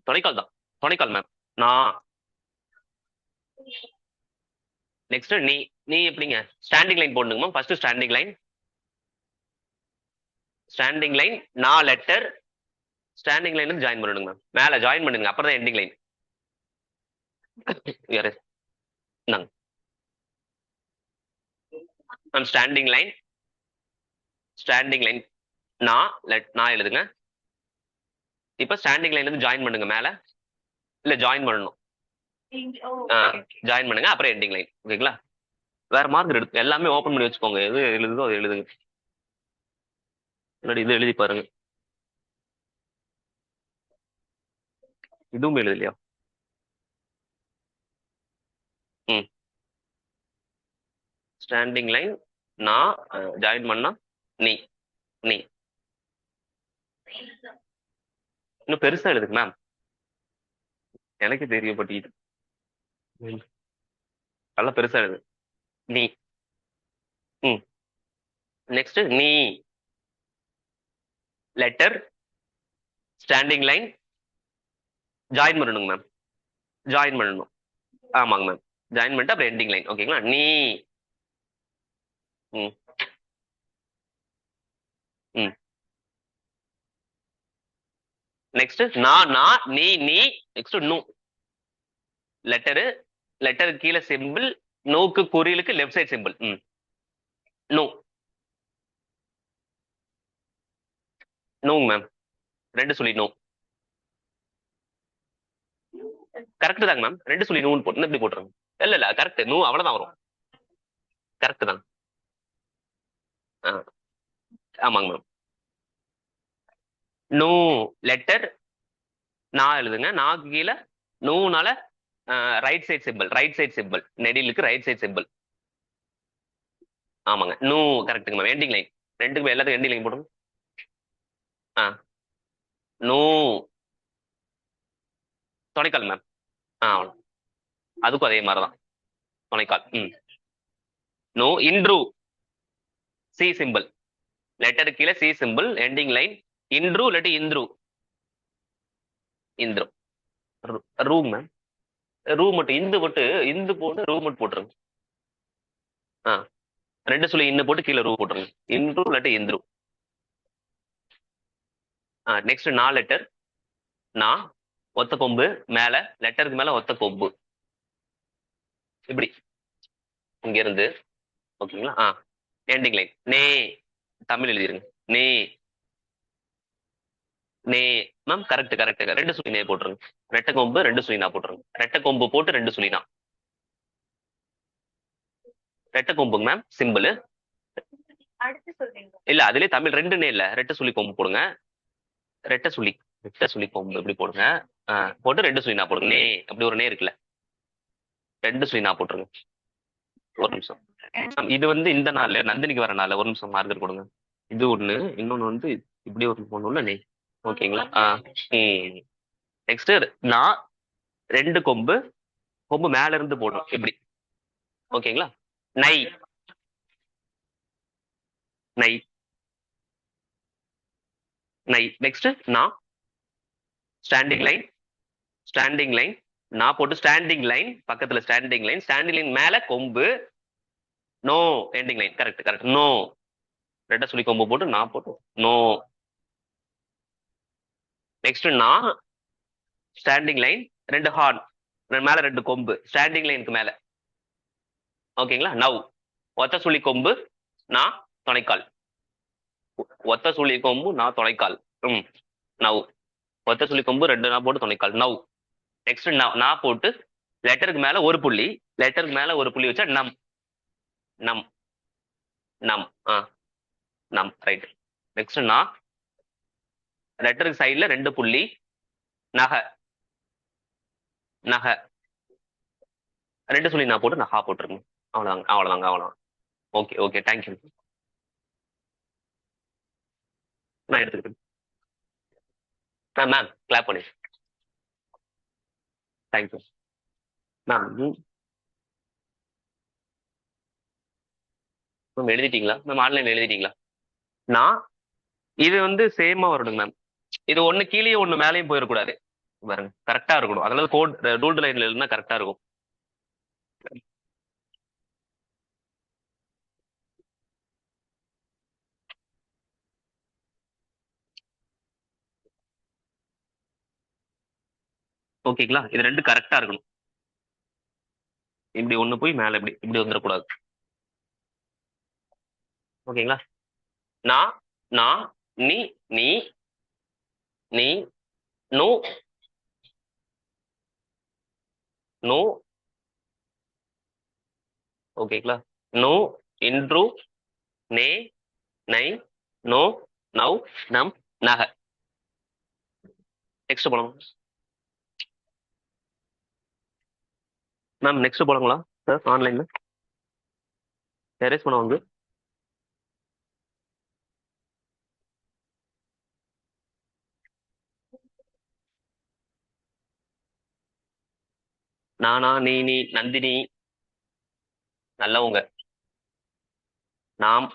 துணைக்கால் தான். துணைக்கால் மேம். நான் நெக்ஸ்ட் நீ. நீ எப்படிங்க? ஸ்டாண்டிங் லைன் போடணுங்க ma'am. First standing line. Standing line. நான் லெட்டர் ஸ்டாண்டிங் லைன் ஜாயின் பண்ணணுங்க மேம். மேல ஜாயின் பண்ணுங்க. அப்புறம் தான் ending line. Ma'am standing line. Standing line. நான் எழுதுங்க. இப்போ ஸ்டாண்டிங் லைன்ல இருந்து ஜாயின் பண்ணுங்க மேல, இல்ல ஜாயின் பண்ணணும். ஜாயின் பண்ணுங்க, அப்புறம் எண்டிங் லைன். ஓகேங்களா? வேற மார்க் எடுத்து எல்லாமே ஓபன் பண்ணி வச்சுக்கோங்க. எது எழுதுதோ அது எழுதுங்க. முன்னாடி இது எழுதி பாருங்க. இதுவும் எழுதலையா? ம். ஸ்டாண்டிங் லைன் நான் ஜாயின் பண்ணா நீ நீ இன்னும் பெருசா எழுதுங்க மேம். எனக்கு தெரியும், பட் இது நல்லா பெருசா எழுது. நீ. ம். நெக்ஸ்ட் நீ லெட்டர் ஸ்டாண்டிங் லைன் ஜாயின் பண்ணணுங்க மேம். ஜாயின் பண்ணணும். ஆமாங்க மேம். ஜாயின் பண்ணிட்டு அப்புறம் எண்டிங் லைன். ஓகேங்களா? நீ. ம். ம். நெக்ஸ்ட் நான் நீ நீ. நெக்ஸ்ட் நூ. லெட்டரு கீழே சிம்பிள், நோக்கு குறியலுக்கு லெஃப்ட் சைட் சிம்பிள். ம். நோ. நோங்க மேம். 2 சொல்லி நோ. கரெக்ட் தாங்க மேம். 2 சொல்லி நூன்னு போட்டு இப்படி போட்டுருங்க. இல்ல கரெக்ட். நோ அவ்வளவுதான் வரும். கரெக்ட் தான். ஆமாங்க மேம். நோ லெட்டர் நான் எழுதுங்க. நாக்கு கீழே நோனால ரைட் சைட் சிம்பிள் நெடிலுக்கு ரைட் சைட் சிம்பிள். ஆமாங்க. நோ கரெக்ட்டுங்க மேம். எண்டிங் லைன் ரெண்டுக்குமே எல்லாத்துக்கும் எண்டிங் லைன் போடுங்க. நோ துணைக்கால் மேம். அதுக்கும் அதே மாதிரிதான் துணைக்கால். ம். நோ இன்ட்ரூ சி சிம்பிள். லெட்டர் கீழே சி சிம்பிள் எண்டிங் லைன். இன்ட்ரூ இல்லாட்டி இந்த்ரு. இந்த்ரு ரூ மேம். ரூ மட்டும் இந்து போட்டு ரூ மட்டும் போட்டுருங்க. 2 சொல்லி இன்னும் போட்டு கீழே ரூ போட்டுருங்க. இன்ட்ரூ இல்லாட்டி இந்த்ரு. நெக்ஸ்ட் நான் லெட்டர் நான் ஒத்த கொம்பு மேல, லெட்டருக்கு மேல ஒத்த கொம்பு இப்படி இங்க இருந்து. ஓகேங்களா? எண்டிங் லைன் நே. தமிழ் எழுதிருங்க. நே நே மேம். கரெக்ட் 2 சொல்லி நே போட்டுருங்க. ரெட்டை கொம்பு 2 சொல்லி நான் போட்டுருங்க. ரெட்டை கொம்பு போட்டு 2 சொல்லி நான். ரெட்டை கொம்புங்க மேம் சிம்பிள். இல்ல அதுலயே தமிழ் 2 நே இல்ல, ரெட்டை சொல்லி கொம்பு போடுங்க. ரெட்டை சொல்லி கொம்பு இப்படி போடுங்க. போட்டு 2 சொல்லி நான் போடுங்க. நே அப்படி ஒரு நே இருக்குல்ல, 2 சொல்லி நான் போட்டுருங்க. ஒரு நிமிஷம். இது வந்து இந்த நாள் நந்தினிக்கு வர நாள். ஒரு நிமிஷம் மார்க்கர் கொடுங்க. இது ஒண்ணு, இன்னொன்னு வந்து இப்படி ஒரு பொண்ணு நே. ஓகேங்களா? நெக்ஸ்ட் நான் 2 கொம்பு மேல இருந்து போடணும் இப்படி. ஓகேங்களா? நை நை நை. நெக்ஸ்ட் நான் ஸ்டாண்டிங் லைன் நான் போட்டு ஸ்டாண்டிங் லைன் பக்கத்துல ஸ்டாண்டிங் லைன் மேல கொம்பு. நோ எண்டிங் லைன். கரெக்ட். நோ ரெட்டை சொல்லி கொம்பு போட்டு நான் போட்டு நோ. நெக்ஸ்ட் நான் ஸ்டாண்டிங் லைன் 2 ஹார்ன் மேல 2 கொம்பு ஸ்டாண்டிங் லைனுக்கு மேல. ஓகேங்களா? நவ் ஒத்த சுழி கொம்பு நான் துணைக்கால். ஒத்த சுழி கொம்பு நான் துணைக்கால். நவ் ஒத்த சுழி கொம்பு 2 நான் போட்டு துணைக்கால். நவ் நெக்ஸ்ட் நான் போட்டு லெட்டருக்கு மேல ஒரு புள்ளி வச்சா நம் நம் நம். நம் ரைட். நெக்ஸ்ட் நான் லெட்டருக்கு சைட்ல 2 புள்ளி நகை 2 சொல்லி நான் போட்டு நகா போட்டுருங்க. அவ்வளவுதாங்க. Okay thank you. நான் எடுத்துக்கிட்டேன் மேம். கிளாப் பண்ணி தேங்க்யூ மேம். மேம் எழுதிட்டீங்களா மேம்? ஆன்லைன்ல எழுதிட்டீங்களா? நான் இது வந்து சேமா வரணும் மேம். இது ஒண்ணு கீழேயும் ஒண்ணு மேலேயும் போயிடக்கூடாது. பாருங்க கரெக்டா இருக்கணும். அதனால கோட் ரூல்டு லைன்ல இருந்தா கரெக்டா இருக்கும். ஓகேங்களா? இது 2 கரெக்டா இருக்கணும். இப்படி ஒண்ணு போய் மேல இப்படி வந்துடக்கூடாது. ஓகேங்களா? நான் நீ நீ நீ நோ நோ ஓகேங்களா? நோ, இன்ட்ரூ, நே, நை, நோ, நவ், நம், நக. நெக்ஸ்ட் போலாம் மேம். நெக்ஸ்ட் போலாங்களா சார்? ஆன்லைன்ல எரேஸ் பண்ண வந்து நானா, நீ, நந்தினி, நல்லவங்க, நாம்,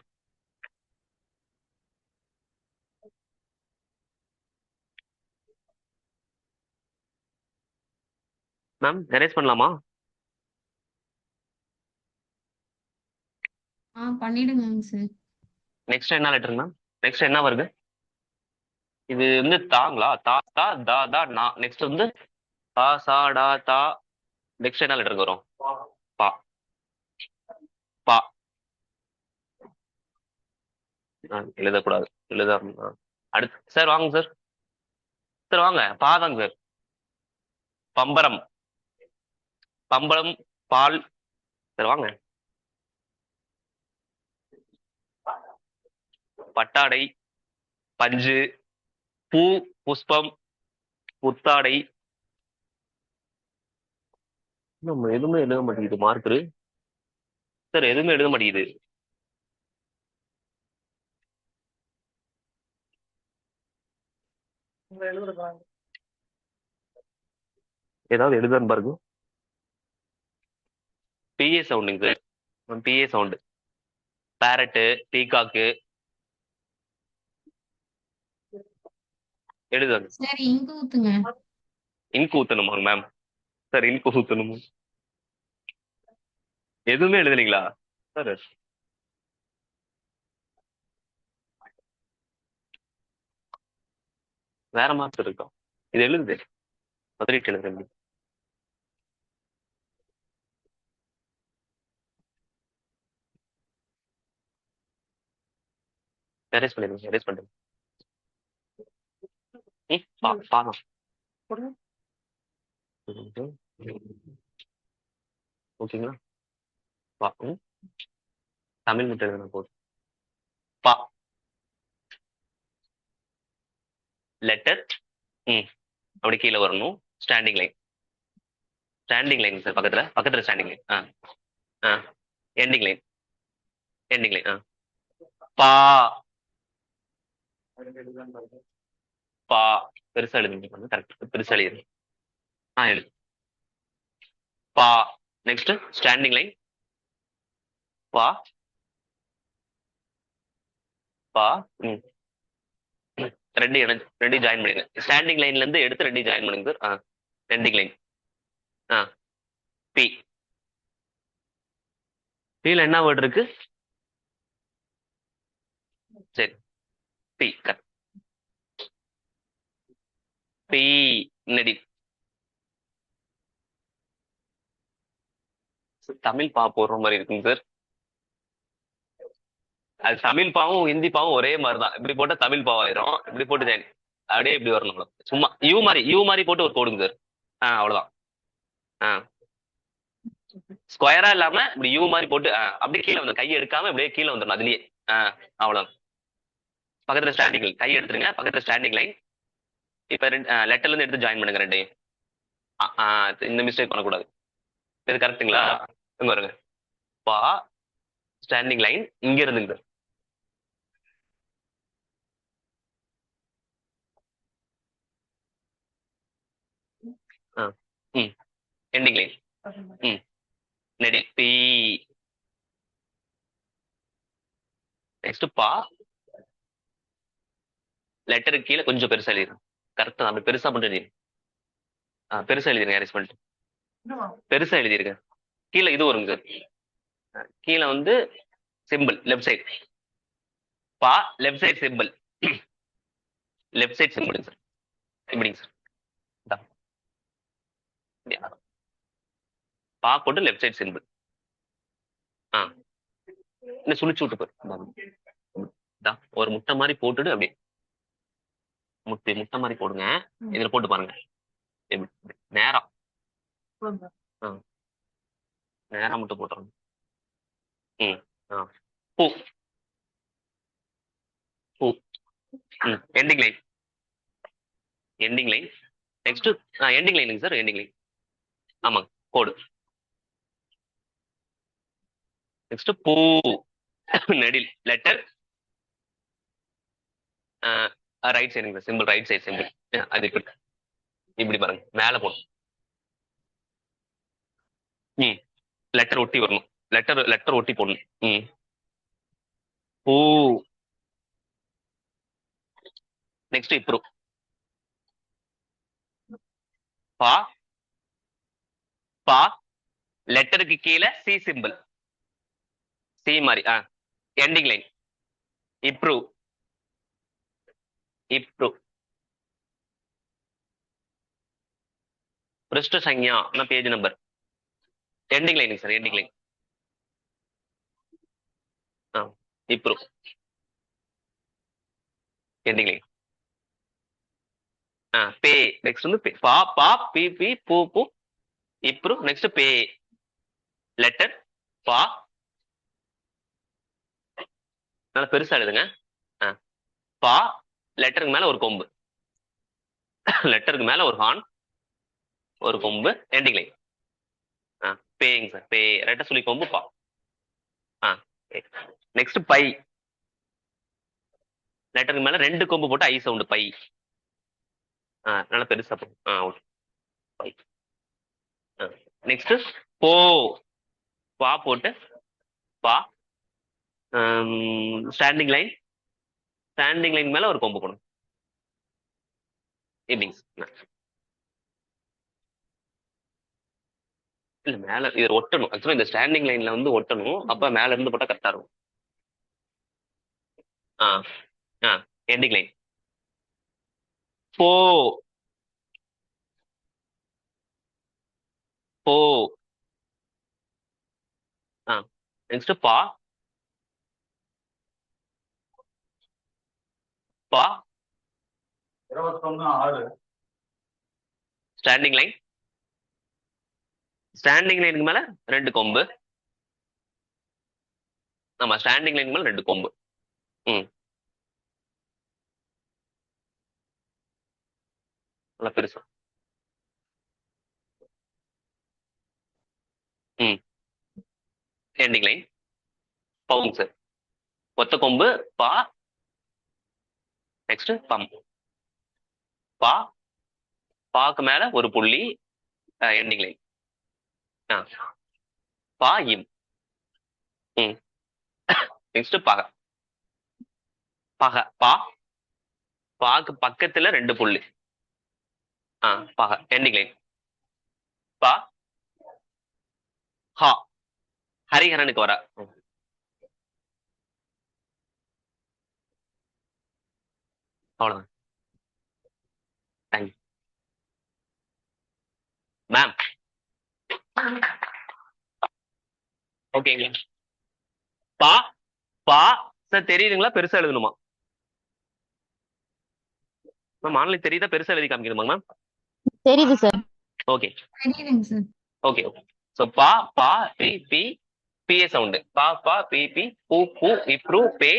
மேம். எரேஸ் பண்ணலாமா? பண்ணிடுங்க சார். நெக்ஸ்ட் என்ன லெட்டர் மேம்? நெக்ஸ்ட் என்ன வருது? இது வந்து தாங்களா? தா தா தா தா நா. நெக்ஸ்ட் வந்து தா சா டா தா. நெக்ஸ்ட் என்ன லெட்டருக்கு வரும்? பா. பா. எழுதக்கூடாது. எழுத அடுத்து சார் வாங்க சார். சார் வாங்க. பாதாங்க சார். பம்பரம். பம்பரம், பால். சார் வாங்க. பட்டாடை, பஞ்சு, பூ, புஷ்பம், புத்தாடை. நம்ம எதுவுமே எழுத மாட்டேங்குது மார்க்கரு. சார் எதுவுமே எழுத மாட்டேங்குது. ஏதாவது எழுதுன்னு பாருங்க. பிஏ சவுண்டுங்க sir. PA sound. Parrot, peacock. எழுதுங்க. சரி, இங்கு ஊத்துங்க. இங்கு ஊத்தணுமாங்க மேம்? சார் இங்கு ஊத்தணுமா? எதுவுமே எழுதலீங்களா சார்? வேற மார்க் இருக்கும். இது எழுதுது. முதலீட்டு எழுதுங்க. எரேஸ் பண்ணிடுங்க. எரேஸ் பண்ணிடுங்க. பாதம். ஓகேங்களா? பா. தமிழ் மட்டும் எழுதுனா போதும். பா. லெட்டர். அப்படி கீழே வரணும். Standing line. Standing line sir. பக்கத்துல பக்கத்துல standing line. Ending line. Ending line. பா. பா. பெருசா எழுதுங்க. கரெக்ட். பெருசா எழுது. எழுது. பா. Next standing line. பா. பா. ரெண்டு ஜாயின் பண்ணிடுங்க. ஸ்டாண்டிங் லைன்ல இருந்து எடுத்து ரெண்டு ஜாயின் பண்ணுங்க சார். Ending line. பி. பில என்ன வேர்டு இருக்கு? சரி. பி. பி. நெடி. தமிழ் பா போடுற மாதிரி இருக்குங்க சார். அது தமிழ் பாவும் ஹிந்தி பாவும் ஒரே மாதிரி தான். இப்படி போட்டா தமிழ் பாவாயிரும். இப்படி போட்டு ஜாயின் அப்படியே இப்படி வரணும். சும்மா யூ மாதிரி போட்டு ஒரு போடுங்க சார். அவ்வளவுதான். ஸ்கொயரா இல்லாம இப்படி யூ மாதிரி போட்டு அப்படியே கீழே வந்து கையை எடுக்காம அப்படியே கீழே வந்துடணும் அதுலயே. அவ்வளவு. பக்கத்துல ஸ்டாண்டிங் லைன். கை எடுத்துருங்க. பக்கத்துல ஸ்டாண்டிங் லைன். இப்ப லெட்டர்ல இருந்து எடுத்து ஜாயின் பண்ணுங்க ரெண்டையும். இந்த மிஸ்டேக் பண்ணக்கூடாது. இது கரெக்டுங்களா? இங்க வருங்க. பா. ஸ்டாண்டிங் லைன் இங்க இருந்துங்க. Ending line. நெடி. பி. நெக்ஸ்ட் பா. லெட்டருக்கு கீழே கொஞ்சம் பெருசா எழுதிருங்க. கரெக்டா அப்படி பெருசா மட்டும் எழுதிருங்க. பெருசா எழுதிருங்க. அரேஞ்ச் பண்ணிட்டு பெருசா எழுதிருங்க. கீழே இது வருங்க சார். கீழே வந்து சிம்பிள் லெஃப்ட் சைடு. பா. Left side simple. Left side symbol sir. இப்படிங்க சார். பா போட்டு லெஃப்ட் சைடு சிம்பிள். இந்த சுழிச்சு விட்டு போயிரு. ஒரு முட்டை மாதிரி போட்டுட்டு அப்படியே இப்படி முட்டை மாதிரி போடுங்க. இதுல போட்டு பாருங்க. நேரம் நேரம் மட்டும் போட்டுருங்க. ம் ஆ பூ பூ எண்டிங் லைன் நெக்ஸ்ட் எண்டிங் லைனுங்க சார், எண்டிங் லைன். ஆமாங்க, கோடு. நெக்ஸ்ட் பூ நெடில் லெட்டர் ரைட் சைடுங்க sir, symbol right side symbol. அது இப்படி பாருங்க, மேல போடும். லெட்டர் ஒட்டி வரணும், லெட்டர் ஒட்டி போடணும். பூ நெக்ஸ்ட் இப்ரூவ். பா பா லெட்டருக்கு கீழே சி சிம்பிள், சி மாதிரி. எண்டிங் லைன் இப்ரூவ் பிருஷ்ட சங்யா பேஜ் நம்பர். எண்டிங் லைனுங்க சார், எண்டிங் லைன். இப்ரூவ் எண்டிங் லைன். பே நெக்ஸ்ட் வந்து பா பா பி பி பூ பூ இப்ரூவ். நெக்ஸ்ட் பே லெட்டர் பா, நல்லா பெருசா எழுதுங்க. பா லெட்டருக்கு மேல ஒரு கொம்பு, லெட்டருக்கு மேல ஒரு ஹார்ன், ஒரு கொம்பு, எண்டிங் லைன். பேங்க சார், பே ரெட்ட சொல்லி கொம்பு பா. நெக்ஸ்ட் பை லெட்டருக்கு மேல 2 கொம்பு போட்டு ஐ சவுண்ட் பை. நல்லா பெருசா போகும். Okay bye. நெக்ஸ்ட் போ பா போட்டு பா ஸ்டாண்டிங் லைன் மேல ஒரு கொம்பு போடணும். எண்டிங்ஸ் இல்ல மேல இது ஒட்டணும். ஆக்சுவலா இந்த ஸ்டாண்டிங் லைன்ல வந்து ஒட்டணும். அப்ப மேல இருந்து போட்டா கரெக்டா இருக்கும். எண்டிங் லைன் போ போ. நெக்ஸ்ட் பா பா 21 ஸ்டாண்டிங் லைனுக்கு மேல 2 கொம்பு. ஆமா, ஸ்டாண்டிங் லைன் மேல 2 கொம்பு. நல்லா பெருசா. எண்டிங் லைன் பவுங்க சார், ஒத்த கொம்பு பா. நெக்ஸ்ட் பம் பா, பாக்கு மேல ஒரு புள்ளி, எண்டிங் லைன். பா இம். நெக்ஸ்ட் பக பா, பாக்கு பக்கத்துல 2 புள்ளி. பக எண்டிங் லைன். பா ஹா ஹரிஹரனுக்கு வர. அவ்வளவுதான். Thank you ma'am. ஓகேங்களா? பா பா சார் தெரியுதுங்களா? பெருசா எழுதணுமா மேம்? ஆன்லைன் தெரியுதா? பெருசா எழுதி காமிக்கணுமா மேம்? தெரியுது சார். ஓகே தெரியுதுங்க சார். Okay okay. ஸோ பா பா பி பி பிஏ சவுண்டு. பா பா பி பி பூ பூ இப்ரூவ் பே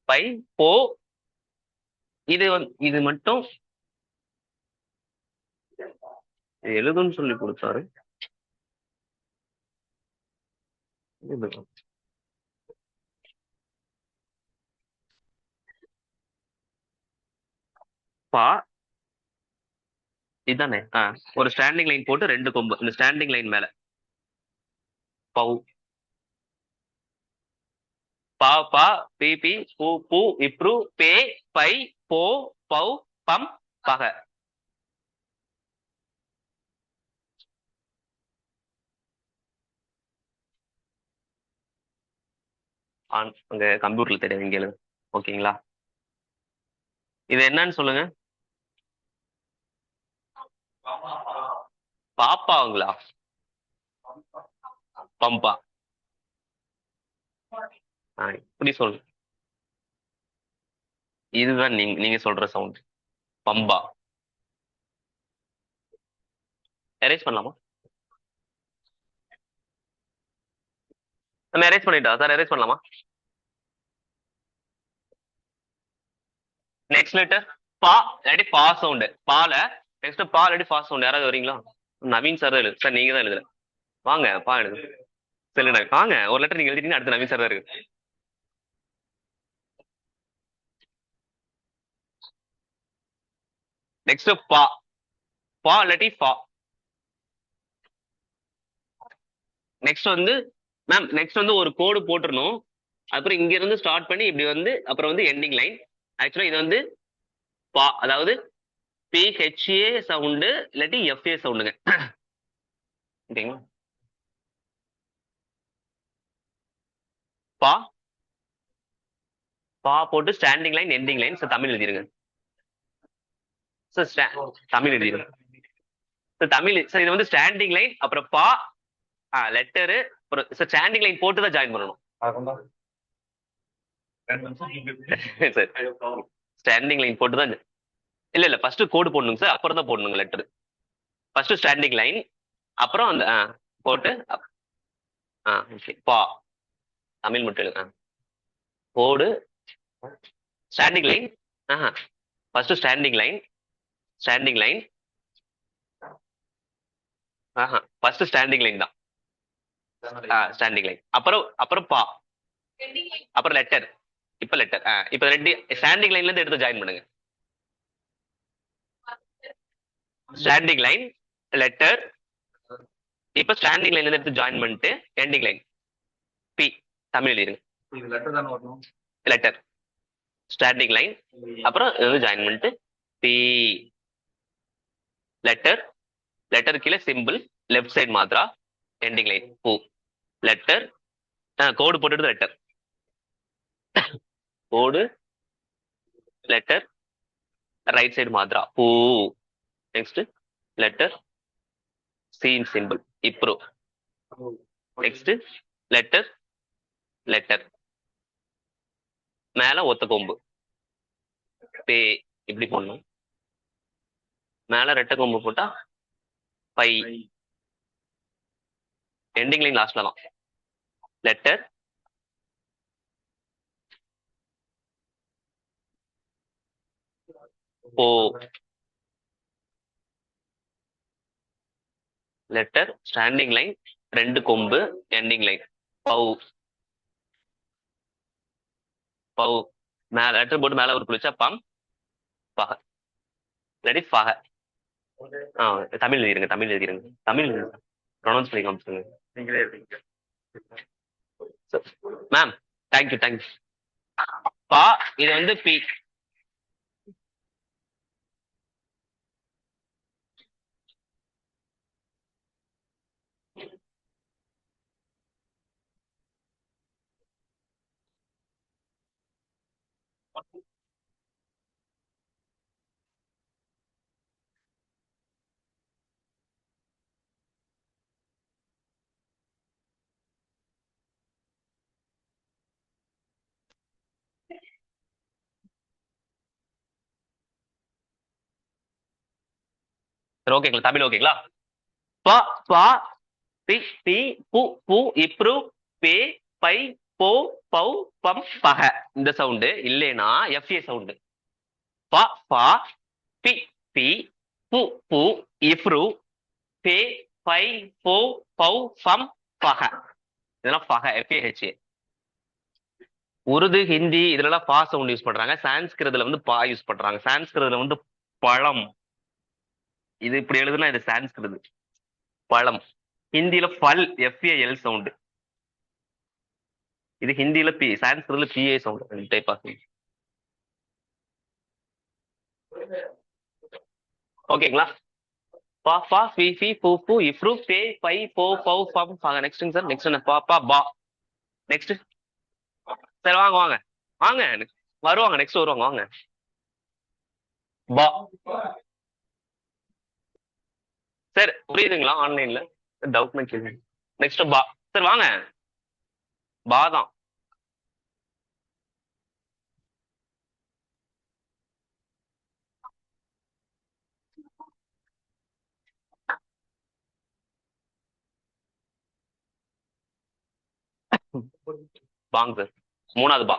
பை போ. இது மட்டும் எழுதுன்னு சொல்லி கொடுத்தாரு. பா இதுதானே? ஒரு ஸ்டாண்டிங் லைன் போட்டு 2 கொம்பு இந்த ஸ்டாண்டிங் லைன் மேல. பவு பா பா பி பி பூ பூ இப்ரூவ் பே பை போ பவ் பம் பக. அங்க கம்ப்யூட்டர்ல தெரியாது, இங்க எழுது. ஓகேங்களா? இது என்னன்னு சொல்லுங்க. பாப்பாங்களா? பம்பா. இப்படி சொல்லு. இதுதான் நீங்க சொல்ற சவுண்ட் பம்பா. எரேஸ் பண்ணலாமா? நம்ம எரேஸ் பண்ணிட்டா சார், எரேஸ் பண்ணலாமா? நெக்ஸ்ட் லெட்டர் பா இல்லாட்டி பா சவுண்டு. பால நெக்ஸ்ட் பா இல்லாட்டி பா சவுண்ட். யாராவது வரீங்களா? நவீன் சார் தான் எழுது சார், நீங்க தான் எழுதுற. வாங்க பா எழுது. சொல்லுங்க வாங்க, ஒரு லெட்டர் நீங்க எழுதிட்டீங்கன்னா அடுத்து நவீன் சார் தான் இருக்கு. நெக்ஸ்ட் பா. பா இல்லாட்டி பா. நெக்ஸ்ட் வந்து மேம் நெக்ஸ்ட் வந்து ஒரு கோடு போட்டுறணும். அப்புறம் இங்க இருந்து ஸ்டார்ட் பண்ணி இப்படி வந்து அப்புறம் வந்து எண்டிங் லைன். ஆக்சுவலா இது வந்து பா, அதாவது பிஹெச்ஏ சவுண்டு இல்லாட்டி எஃப்ஏ சவுண்டுங்க. ஓகேங்களா? பா பா போட்டு standing line ending line. Sir Tamil எழுதிருங்க சார். தமிழ் எழுதிருங்க சார். தமிழ் சார் இது வந்து ஸ்டாண்டிங் லைன் அப்புறம் பா லெட்டரு அப்புறம் சார் ஸ்டாண்டிங் லைன் போட்டு தான் ஜாயின் பண்ணணும் சார். ஸ்டாண்டிங் லைன் போட்டு தான் இல்ல ஃபர்ஸ்ட் கோடு போடணுங்க சார், அப்புறம் தான் போடணுங்க லெட்டர். ஃபர்ஸ்ட் ஸ்டாண்டிங் லைன் அப்புறம் அந்த போட்டு ஓகே பா தமிழ் மட்டும் எழுது. கோடு standing line. First standing line standing line. First standing line தான். ஸ்டாண்டிங் லைன் அப்புறம் அப்புறம் பா அப்புறம் லெட்டர். இப்ப லெட்டர் இப்ப ரெண்டு ஸ்டாண்டிங் லைன்ல இருந்து எடுத்து ஜாயின் பண்ணுங்க. Standing line letter. இப்ப ஸ்டாண்டிங் லைன்ல இருந்து எடுத்து ஜாயின் பண்ணிட்டு எண்டிங் லைன் பி தமிழ் எழுதிருங்க. லெட்டர் ஸ்டாண்டிங் லைன் அப்புறம் ஜாயின் பண்ணிட்டு பி லெட்டர். லெட்டர் கீழே சிம்பிள் லெஃப்ட் சைடு மாத்ரா எண்டிங் லைன் பூ லெட்டர். கோடு போட்டுட்டு லெட்டர் கோடு லெட்டர் ரைட் சைடு மாத்ரா பூ. நெக்ஸ்ட் லெட்டர் சீன் சிம்பிள் இப்ரோ. நெக்ஸ்ட் லெட்டர் லெட்டர் மேல ஒத்த கொம்பு பே இப்படி போடணும். மேல ரெட்டை கொம்பு போட்டா பை. எண்டிங் லைன் லாஸ்ட்ல தான். லெட்டர் ஓ லெட்டர் ஸ்டாண்டிங் லைன் ரெண்டு கொம்பு எண்டிங் லைன் பவு பவு. மேல லெட்டர் போட்டு மேல ஒரு குளிச்சா பம் பக இல்லாட்டி பக. தமிழ் எழுதிருங்க தமிழ் எழுதிருங்க தமிழ் ப்ரொனவுன்ஸ் பண்ணி காமிச்சுங்க. Ma'am thank you thank you. பா இது வந்து பி. சரி ஓகேங்களா? தமிழ் ஓகேங்களா? ப பா பி பி பு பு இப்ரு பே பை போ பௌ பம் பக. இந்த சவுண்டு இல்லைனா எஃப்ஏ சவுண்டு. ப பா பி பி பு பு இப்ரு பே பை போ பௌ பம் பக. இதெல்லாம் பக எஃப்ஏஹெச்ஏ. உருது ஹிந்தி இதுலலாம் பா சவுண்ட் யூஸ் பண்றாங்க. சான்ஸ்கிருதுல வந்து பா யூஸ் பண்றாங்க. சான்ஸ்கிருதுல வந்து பழம். இது இப்படி எழுதுனா இது சான்ஸ்கிருது பழம். ஹிந்தியில பல் எஃப்ஏஎல் சவுண்டு. இது ஹிந்தியில பி, சான்ஸ்கிருத்ல பிஏ சவுண்ட் டைப் ஆகும். ஓகேங்களா? பா பா ஃபி ஃபி பூ பூ இஃப்ரு பே பை போ பௌ பம் பாங்க. நெக்ஸ்ட்ங்க சார். நெக்ஸ்ட் என்ன? பா பா பா. நெக்ஸ்ட் சார் வாங்க வாங்க வாங்க வருவாங்க. நெக்ஸ்ட் வருவாங்க வாங்க. பா சார் புரியுதுங்களா? ஆன்லைன்ல டவுட்னா கேளுங்க. நெக்ஸ்ட் பா சார் வாங்க. பா தான். பாங் சார். மூணாவது பா.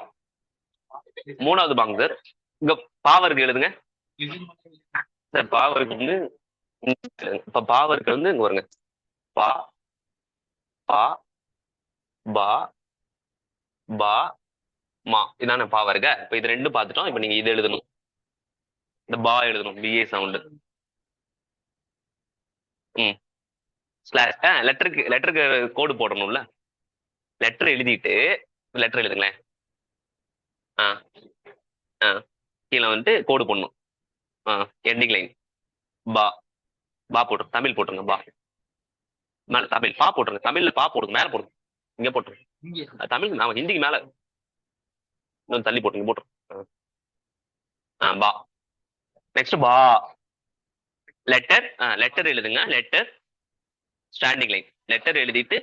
மூணாவது பாங்க சார். இங்க பாவருக்கு எழுதுங்க சார். பாவருக்கு வந்து இப்ப பாவருக்கு வந்து இங்க வருங்க. பா பா பா பா மா இதான பாவருங்க. இப்ப இது ரெண்டு பார்த்துட்டோம். இப்ப நீங்க இது எழுதணும். இந்த பா எழுதணும். P A sound. ம் ஸ்லாஷ் லெட்டருக்கு கோடு போடணும்ல. லெட்டர் எழுதிட்டு லெட்டர் எழுதுங்களேன். ஆ ஆ கீழே வந்துட்டு கோடு போடணும். எண்டிங் லைன் பா. பா போட்டுருங்க. தமிழ் போட்டுருங்க. பா மேல தமிழ் பா போட்டுருங்க. தமிழ்ல பா போடுங்க. மேல போடுங்க. இங்க போட்டுருங்க. தமிழ் நாம ஹிந்திக்கு மேல இன்னும் தள்ளி போட்டுருங்க. போட்டுருங்க. பா. நெக்ஸ்ட் பா. லெட்டர் லெட்டர் எழுதுங்க. Letter standing line. லெட்டர் எழுதிட்டு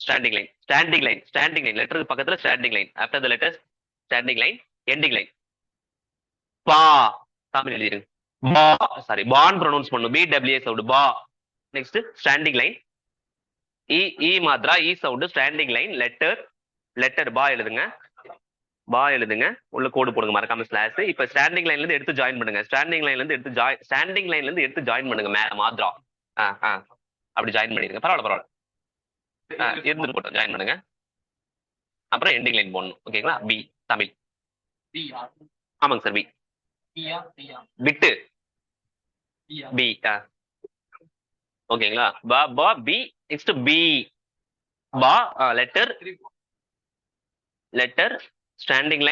standing line. Standing line. Standing line. லெட்டருக்கு பக்கத்துல standing line. After the letter standing line. Ending line. பா. தமிழ் எழுதிருங்க. பா. சாரி பான் ப்ரொனவுன்ஸ் பண்ணும். BWA சவுண்ட் பா. Next standing line. இ மாத்ரா இ சவுண்ட். Standing line. லெட்டர் பா எழுதுங்க. பா எழுதுங்க. உள்ள கோடு போடுங்க. மறக்காம ஸ்லாஷ். இப்ப ஸ்டாண்டிங் லைன்ல இருந்து எடுத்து ஜாயின் பண்ணுங்க. ஸ்டாண்டிங் லைன்ல இருந்து எடுத்து ஜாயின் பண்ணுங்க. மாத்ரா. அப்படி ஜாயின் பண்ணிருங்க. பரவாயில்ல. இருந்துட்டு போட்டோம். ஜாயின் பண்ணுங்க. அப்புறம் எண்டிங் லைன் போடணும். ஓகேங்களா. பி தமிழ். ஆமாங்க சார். பி விட்டு பி. ஓகேங்களா. பா பா பி. நெக்ஸ்ட் பி பா. Letter standing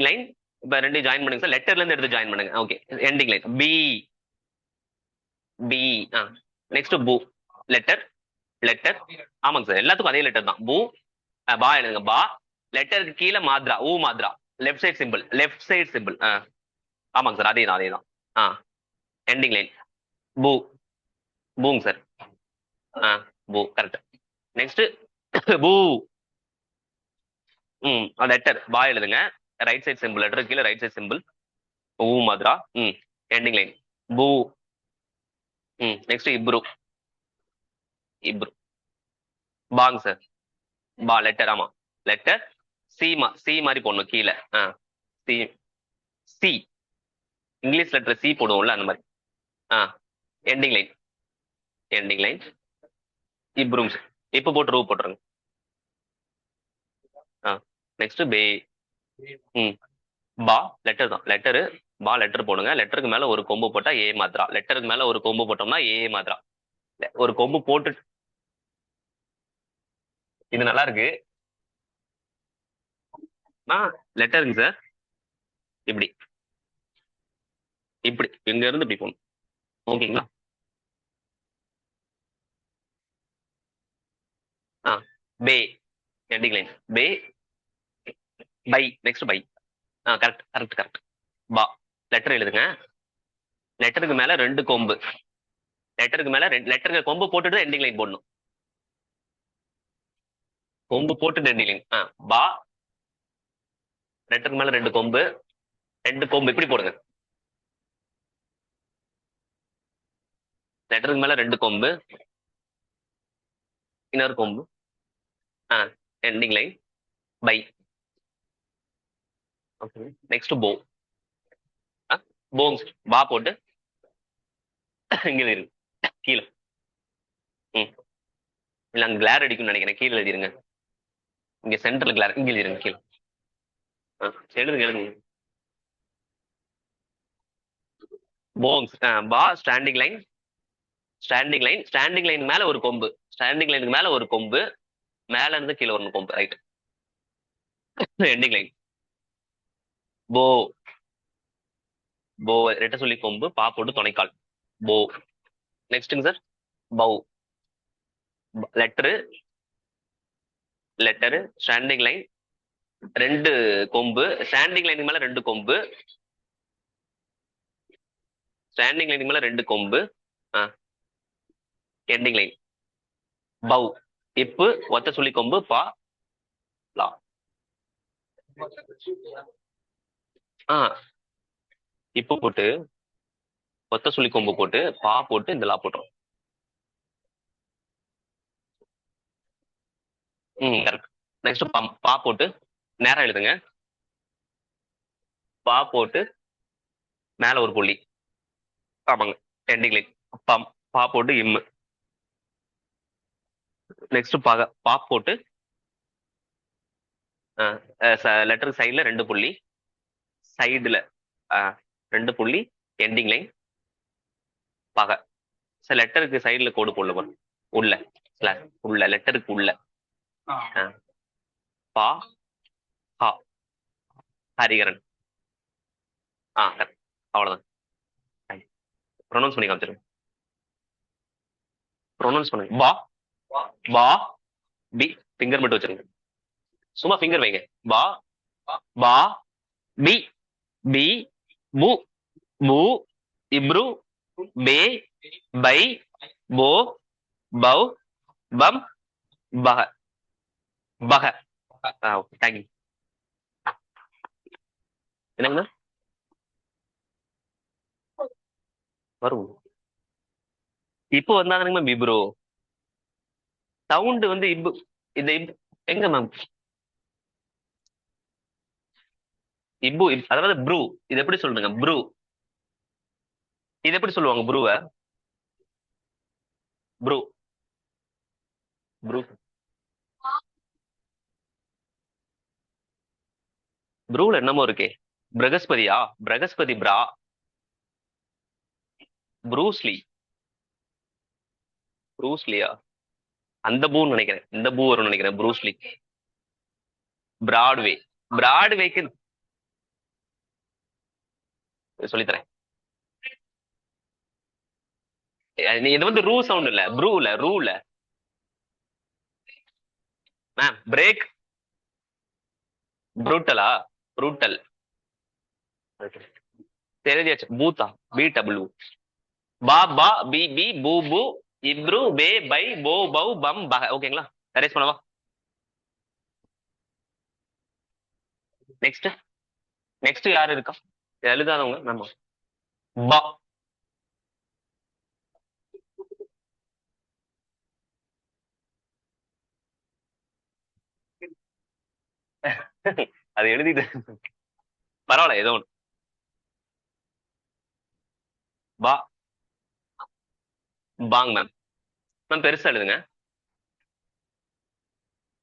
line. இப்ப ரெண்டு ஜாயின் பண்ணுங்க சார். லெட்டர்ல இருந்து எடுத்து ஜாயின் பண்ணுங்க. ஓகே. எண்டிங் லைன் பி. நெக்ஸ்ட் பூ. லெட்டர் ஆமாங்க சார். எல்லாத்துக்கும் அதே லெட்டர் தான். பூ. பா எழுதுங்க. பா. லெட்டருக்கு கீழே மாத்ரா. ஊ மாத்ரா. Left side simple. ஆமாங்க சார். அதேதான். எண்டிங் லைன் பூ. பூங்க சார். பூ கரெக்ட். நெக்ஸ்ட் பூ. லெட்டர் பா எழுதுங்க. Right side simple. லெட்டருக்கு கீழே ரைட் சைட் சிம்பிள். ஊ மாத்ரா. எண்டிங் லைன் பூ. நெக்ஸ்ட் இப்ரு. பாங்க சார். பா லெட்டர். ஆமா லெட்டர் சி மாதிரி போடணும் கீழே. சி இங்கிலீஷ் லெட்டர் சி போடுவோம்ல அந்த மாதிரி. எண்டிங் லைன் இப்ரூம். இப்ப போட்டு ரூ போட்டுருங்க. நெக்ஸ்ட் பே. பா லெட்டர் தான். பா லெட்டர் போடுங்க. லெட்டருக்கு மேல ஒரு கொம்பு போட்டா ஏ மாத்ரா. லெட்டருக்கு மேல ஒரு கொம்பு போட்டோம்னா ஏ மாத்ரா. ஒரு கொம்பு போட்டு இது நல்லா இருக்கு. லெட்டருங்க சார். இப்படி எங்க இருந்து இப்படி போகணும். ஓகேங்களா. பே எண்டிங் லைன் பே. பை. நெக்ஸ்ட் பை. கரெக்ட். பா லெட்டர் எழுதுங்க. லெட்டருக்கு மேல ரெண்டு கொம்பு. லெட்டருக்கு கொம்பு போட்டுட்டு எண்டிங் லைன் போடணும். கொம்பு போட்டு எண்டிங் லைன். பா. லெட்டருக்கு மேல ரெண்டு கொம்பு இப்படி போடுங்க. லெட்டருக்கு மேல ரெண்டு கொம்பு. இன்னொரு கொம்பு. எண்டிங் லைன் பை. ஓகே. நெக்ஸ்ட் போ. போங். பா போட்டு இங்க எழுதிருங்க. கீழே. இல்ல அங்க கிளார் அடிக்கும்னு நினைக்கிறேன். கீழே எழுதிருங்க. இங்க சென்டர்ல கிளார். இங்க எழுதிருங்க. கீழே எழுதுங்க. போங்ஸ். பா ஸ்டாண்டிங் லைன் மேல ஒரு கொம்பு. ஸ்டாண்டிங் லைனுக்கு மேல ஒரு கொம்பு. மேல இருந்து கீழே ஒரு கொம்பு. ரைட். எண்டிங் லைன் போ. ரெட்ட சொல்லி கொம்பு. பா போட்டு துணைக்கால். போ. நெக்ஸ்ட்டுங்க சார். பௌ. லெட்டரு ஸ்டாண்டிங் லைன் ரெண்டு கொம்பு. ஸ்டாண்டிங் லைனுக்கு மேல ரெண்டு கொம்பு. எண்டிங் லைன் பௌ. இப்பு ஒத்த சொல்லி கொம்பு. பா லா. இப்பு போட்டு ஒத்த சொல்லி கொம்பு போட்டு பா போட்டு இந்த லா போட்டுரும். கரெக்ட். நெக்ஸ்ட் பா போட்டு நேரா எழுதுங்க. பா போட்டு மேல ஒரு புள்ளி. ஆமாங்க, எண்டிங் லைன். பம் பா போட்டு இம்மு. நெக்ஸ்ட் பா போட்டு லெட்டர் சைடுல 2 புள்ளி, சைடுல 2 புள்ளி, எண்டிங் லைன், பகை. லெட்டருக்கு சைடுல கோடு போடல பாருங்க, உள்ள உள்ள லெட்டருக்கு உள்ள. பா ஹா ஹரிகரன். கரெக்ட். அவ்வளவுதான். ப்ரொனவுன்ஸ் பண்ணி காமிச்சிருங்க. ப்ரொனவுன்ஸ் பண்ணுங்க. பா பா பி. ஃபிங்கர் மட்டும் வச்சிருங்க, சும்மா ஃபிங்கர் வைங்க. பா பா பி பி பு பு இப்ரு பே பை போ பௌ பம் பக பக. தேங்க்யூ. என்னங்கண்ணா வரும் இப்போ வந்தாங்க மேம். இப்ரோ சவுண்ட் வந்து இப்பு. இந்த எங்க மேம் இப்பு? அதாவது ப்ரூ. இது எப்படி சொல்றீங்க ப்ரூ? இது எப்படி சொல்லுவாங்க ப்ரூவ? ப்ரூ ப்ரூ ப்ரூல என்னமோ இருக்கே. பிரகஸ்பதியா? பிரகஸ்பதி பிரா. ப்ரூஸ்லி. ப்ரூஸ்லியா? அந்த பூன்னு நினைக்கிறேன். இந்த பூ வரும்னு நினைக்கிறேன். ப்ரூஸ்லி. பிராட்வே. பிராட்வேக்கு சொல்லித்தரேன். இது வந்து ரூ சவுண்ட் இல்ல, ப்ரூல ரூல. Ma'am break. ப்ரூட்டலா? ப்ரூட்டல் தெரியாச்சு. பூத்தா? B W. பா பா பி பி பூ பூ இப்ரு பே பை போ பௌ பம் பக. ஓகேங்களா? அரேஸ் பண்ணவா? நெக்ஸ்ட் நெக்ஸ்ட் யாரு இருக்கா எழுதாதவங்க? மேம் பா. அது எழுதிட்டு பரவாயில்ல, ஏதோ ஒன்று. பா பாங் மேம். மேம் பெருசா எழுதுங்க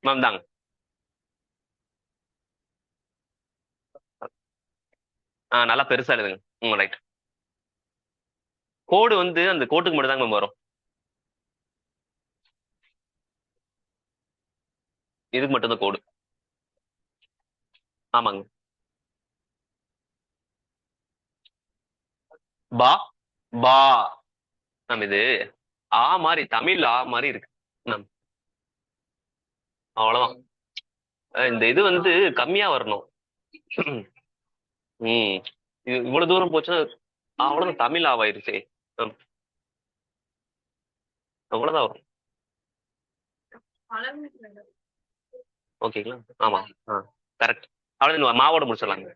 மேம். தாங்க. நல்லா பெருசா எழுதுங்க. ரைட். கோடு வந்து அந்த கோட்டுக்கு மட்டும் தாங்க மேம் வரும். இதுக்கு மட்டும் தான் கோடு. ஆமாங்க. பா பா மேம். இது மாதிரி தமிழ் மாதிரி இருக்கு மேம். அவ்வளவுதான். இந்த இது வந்து கம்மியா வரணும். ம் இது இவ்வளவு தூரம் போச்சுன்னா அவ்வளவுதான், தமிழ் ஆவாயிருச்சே. அவ்வளவுதான் வரும். ஓகேங்களா? ஆமா. கரெக்ட். அவ்வளவு மாவோட முடிச்சிடலாங்க.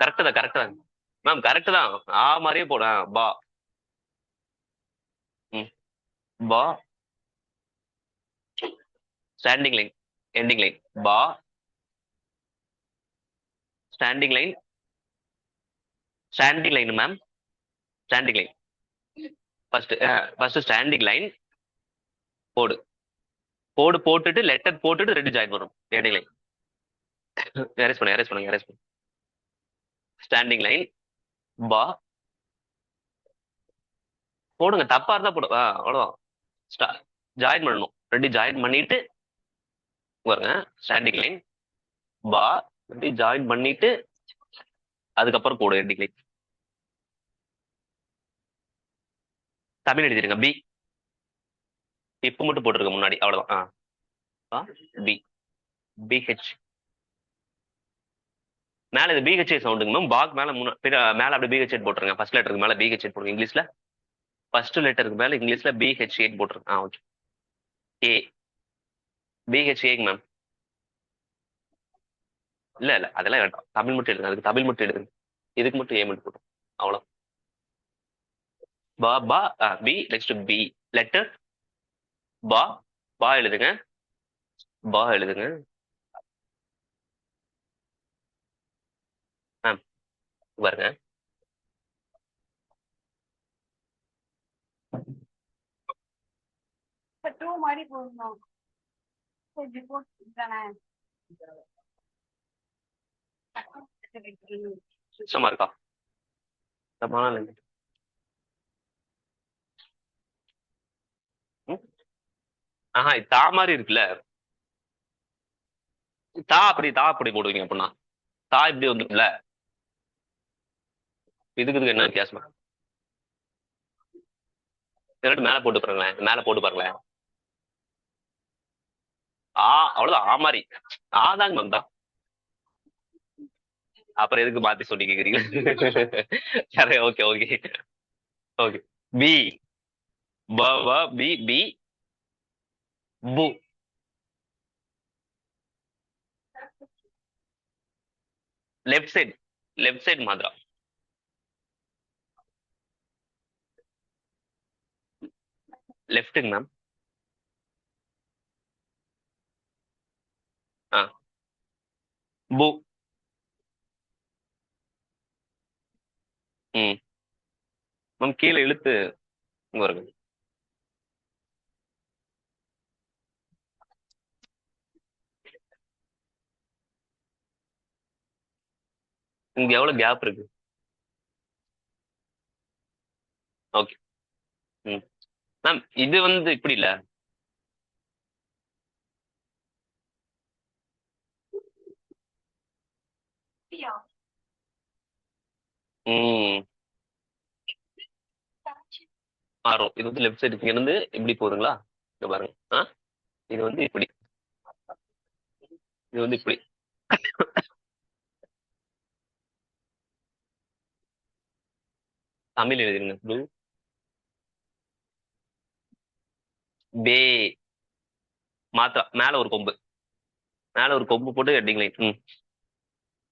கரெக்ட் தான், கரெக்ட் தான் மேம். கரெக்ட் தான். மாதிரியே போட. பா பா ஸ்டாண்டிங் லைன், எண்டிங் லைன். பா standing line, standing line ma'am. Standing line first standing line போடு. கோடு போட்டுட்டு லெட்டர் போட்டுட்டு 2 ஜாயின் வரும், எண்டிங் லைன். அரேஸ் பண்ணுங்க. ஸ்டாண்டிங் லைன் பா போடுங்க. தப்பா இருந்தா போடு. அவ்வளவுதான். ஜாயின் பண்ணணும். 2 ஜாயின் பண்ணிட்டு பாருங்க. ஸ்டாண்டிங் லைன் பா 2 ஜாயின் பண்ணிட்டு அதுக்கப்புறம் போடு எண்டிங் லைன். தமிழ் எழுதிருங்க. பி. இப்ப மட்டும் போட்டிருக்க முன்னாடி. அவ்வளவுதான். பி பிஹெச் மேல. இது பிஹெச் சவுண்டுங்க மேம். பாக் மேல மேல அப்படியே பிஹெச் போட்டுருங்க. ஃபர்ஸ்ட் லெட்டருக்கு மேல பிஹெச் போட்டுருங்க இங்கிலீஷ்ல. ஃபர்ஸ்ட் லெட்டருக்கு மேல இங்கிலீஷ்ல பிஹெச் போட்டுருங்க. ஓகே. ஏ பிஹெச் மேம். இல்ல அதெல்லாம் வேண்டாம். தமிழ் மட்டும் எழுதுங்க. அதுக்கு தமிழ் மட்டும் எழுதுங்க. இதுக்கு மட்டும் ஏ மட்டும் போட்டோம். அவ்வளோ. பா பா பி நெக்ஸ்ட் பி லெட்டர் பா. பா எழுதுங்க. பா எழுதுங்க. பாருங்க. சுத்தமா இருக்கா? சுத்தமான இல்லை. ஆஹா இது தா மாதிரி இருக்குல்ல. தா அப்படி போடுவீங்க அப்படின்னா தா இப்படி வந்துருக்குல்ல. இதுக்கு என்ன வித்தியாசமா? இல்லாட்டி மேல போட்டு பாருங்களேன். மேல போட்டு பாருங்களேன். அவ்வளவுதான். மாதிரி தாங்க மேம் தான். அப்புறம் எதுக்கு மாத்தி சொல்லி கேக்குறீங்க? சரி ஓகே ஓகே ஓகே. பி பி பி பு. லெஃப்ட் சைடு மாதிரா. லெஃப்ட்டுங்க மேம். பு. ம் மேம் கீழே இழுத்து இங்க வருங்க. இங்க எவ்வளவு கேப் இருக்கு? ஓகே. ம் மேம் இது இப்படி இல்ல. ம் மாறும். இது லெஃப்ட் சைடு இங்க இருந்து இப்படி போகுதுங்களா? இங்க பாருங்க. இது இப்படி. இது இப்படி. தமிழ் எழுதிருங்க. ப்ளூ பே. மாத்திரா மேல ஒரு கொம்பு. மேல ஒரு கொம்பு போட்டு ஹெட்டிங் லைன்.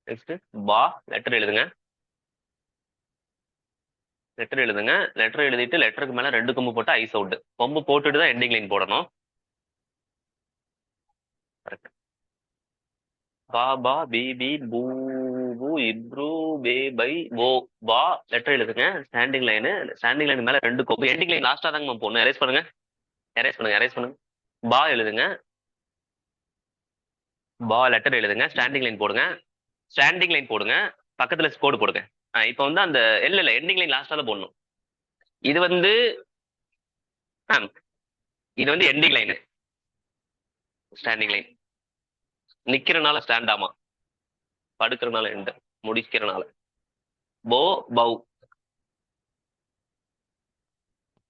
நெக்ஸ்ட் பா லெட்டர் எழுதுங்க. லெட்டர் எழுதுங்க. லெட்டர் எழுதிட்டு லெட்டருக்கு மேல 2 கொம்பு போட்டு ஐ சவுண்ட். கொம்பு போட்டுட்டு தான் எண்டிங் லைன் போடணும். கரெக்ட். பா பா பி பி பூ பூ இப்ரூ பே பை ஓ. பா லெட்டர் எழுதுங்க. Standing line. ஸ்டாண்டிங் லைன் மேல 2 கொம்பு. எண்டிங் லைன் லாஸ்டா தாங்க மேம் போடணும். எரேஸ் பண்ணுங்க. எரேஸ் பண்ணுங்க. பா எழுதுங்க. பா லெட்டர் எழுதுங்க. ஸ்டாண்டிங் லைன் போடுங்க. ஸ்டாண்டிங் லைன் போடுங்க. பக்கத்துல கோடு போடுங்க. இப்போ அந்த இல்ல எண்டிங் லைன் லாஸ்டா தான் போடணும். இது இது எண்டிங் லைனு. Standing line. நிக்கிறனால ஸ்டாண்ட் ஆமா. படுக்கிறனால எண்ட். முடிக்கிறனால போ பௌ.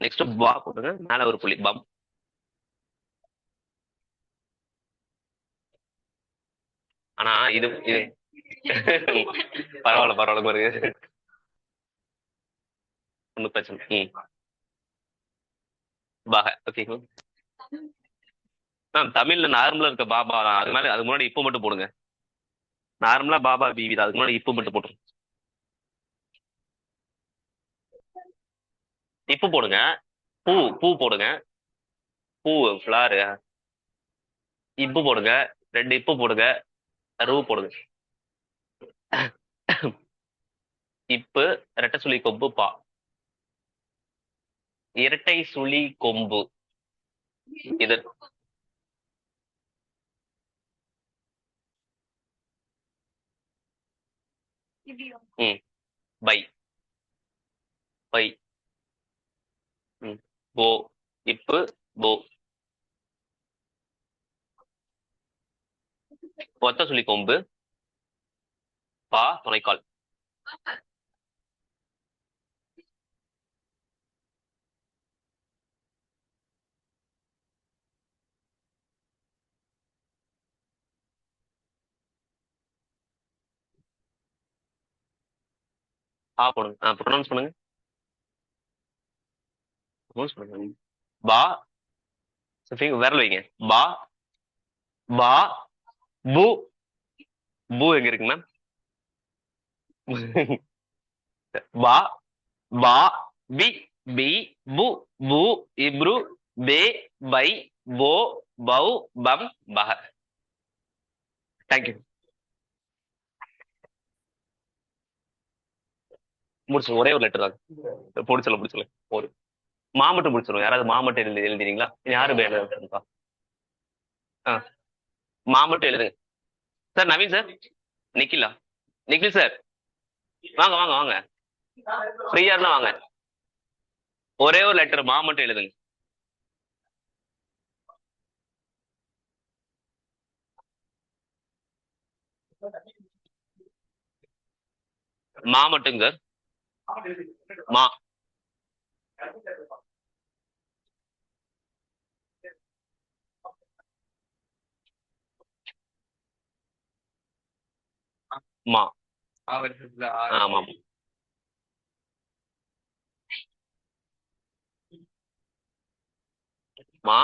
நெக்ஸ்ட் பா போடுங்க. மேல ஒரு புள்ளி பம். ஆனா இது பரவாயில்ல பாருங்க. ஒன்னும் பிரச்சனை. பாக ஓகே மேம். தமிழ்ல நார்மலா இருக்க பாபா அது மாதிரி அதுக்கு முன்னாடி இப்போ மட்டும் போடுங்க. நார்மலா பாபா பிவி தான். அதுக்கு முன்னாடி இப்போ மட்டும் போட்டுருங்க. இப்போ போடுங்க. பூ பூ போடுங்க. பூ ஃபிளாரு. இப்பு போடுங்க. 2 இப்பு போடுங்க. ரூ போடுங்க. இப்பு ரெட்டை சுழி கொம்பு பா. இரட்டை சுழி கொம்பு. இது பை பை. போ இப்பு போ. ஒத்த சுழி கொம்பு பா துணைக்கால். போடுங்க. ப்ரொனவுன்ஸ் பண்ணுங்க. ப்ரொனவுன்ஸ் பண்ணுங்க. பா விரல் வைங்க. பா பா பூ. பூ எங்க இருக்கு மேம்? பா பா பி பி பு பு இப்ரு பே பை போ பௌ பம் பஹ. தேங்க்யூ. முடிச்சு ஒரே ஒரு லெட்டர் தான். பிடிச்சல ஒரு மா மட்டும் முடிச்சிடும். யாராவது மா மட்டும் எழுதினீங்களா? யாரு எழுதுப்பா? மா மட்டும் எழுதுங்க sir. Naveen sir, Nikhila, Nikhil sir, வாங்க வாங்க வாங்க, ஃப்ரீயா இருந்தா வாங்க. ஒரே ஒரு லெட்டர் மா மட்டும் எழுதுங்க. மா மட்டும் சார். மா மா ஆமா. மா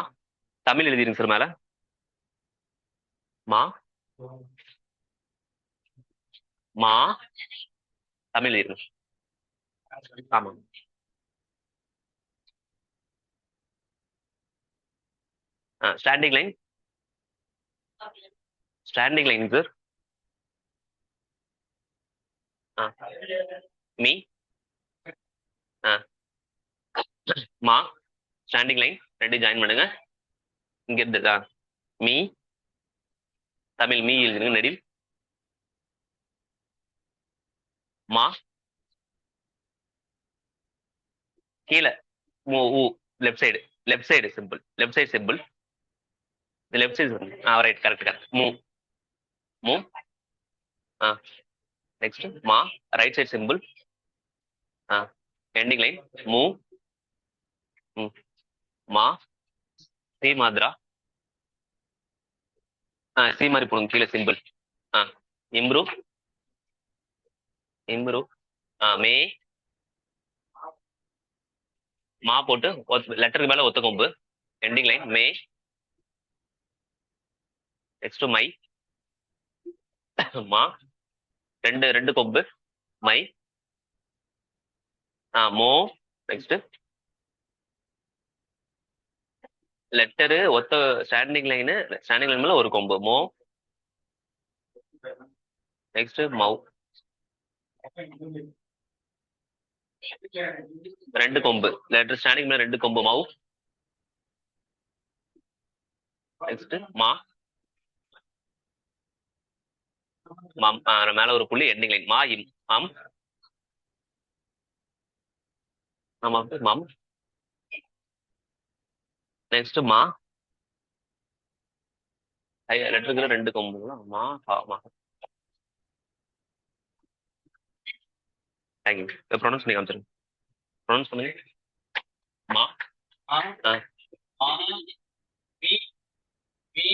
தமிழ் எழுதிருங்க சார் மேல. மா மா தமிழ் எழுதிருங்க. ஆமா. Standing line. Standing line sir. Me மா ஸ்டாண்டிங் லைன் ரெண்டு ஜாயின் பண்ணுங்க. இங்க இருந்துதா மீ தமிழ் மீ எழுதுங்க நெடில். மா கீழே மூ ஊ left side. Left side simple. Left side simple. Left side right. Correct correct. மூ மூ நெக்ஸ்ட் மா right side simple. Ending line மூ மா சி மாதிரா. சி மாதிரி போடுங்க கீழே சிம்பிள். Improve improve. மே மா போட்டு லெட்டருக்கு மேல ஒத்த கொம்பு. Ending line May. Next my மா ரெண்டு ரெண்டு கொம்பு மை. மோ நெக்ஸ்ட் லெட்டரு ஒத்த ஸ்டாண்டிங் லைனு. ஸ்டாண்டிங் லைன் மேல ஒரு கொம்பு மோ. நெக்ஸ்ட் மவ் ரெண்டு கொம்பு. லெட்டர் ஸ்டாண்டிங் மேல ரெண்டு கொம்பு மவ். நெக்ஸ்ட் மா மம் மேல ஒரு புள்ளி. எண்டிங் லைன் மா இம் மம். ஆமா மம். நெக்ஸ்ட் மா லெட்டருக்கு ரெண்டு கொம்புங்களா மா மா. தேங்க்யூ. ப்ரொனவுன்ஸ் பண்ணி காமிச்சிருங்க. ப்ரொனவுன்ஸ் பண்ணுங்க. மா பி பி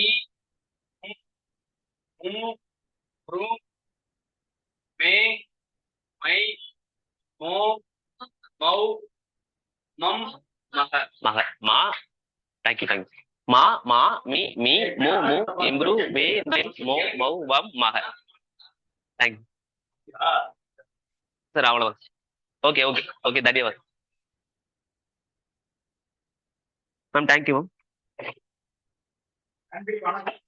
மூ ப்ரூ மே மை மோ மௌ மம் மக மக மா. Thank you thank you. மா மா மீ மீ மூ மூ இம்ப்ரூ மே மை மோ மௌ வம் மக. Thank you sir. அவ்வளோதான். Okay okay okay. தன்யவாத் மேம். Thank you ma'am. நன்றி, வணக்கம்.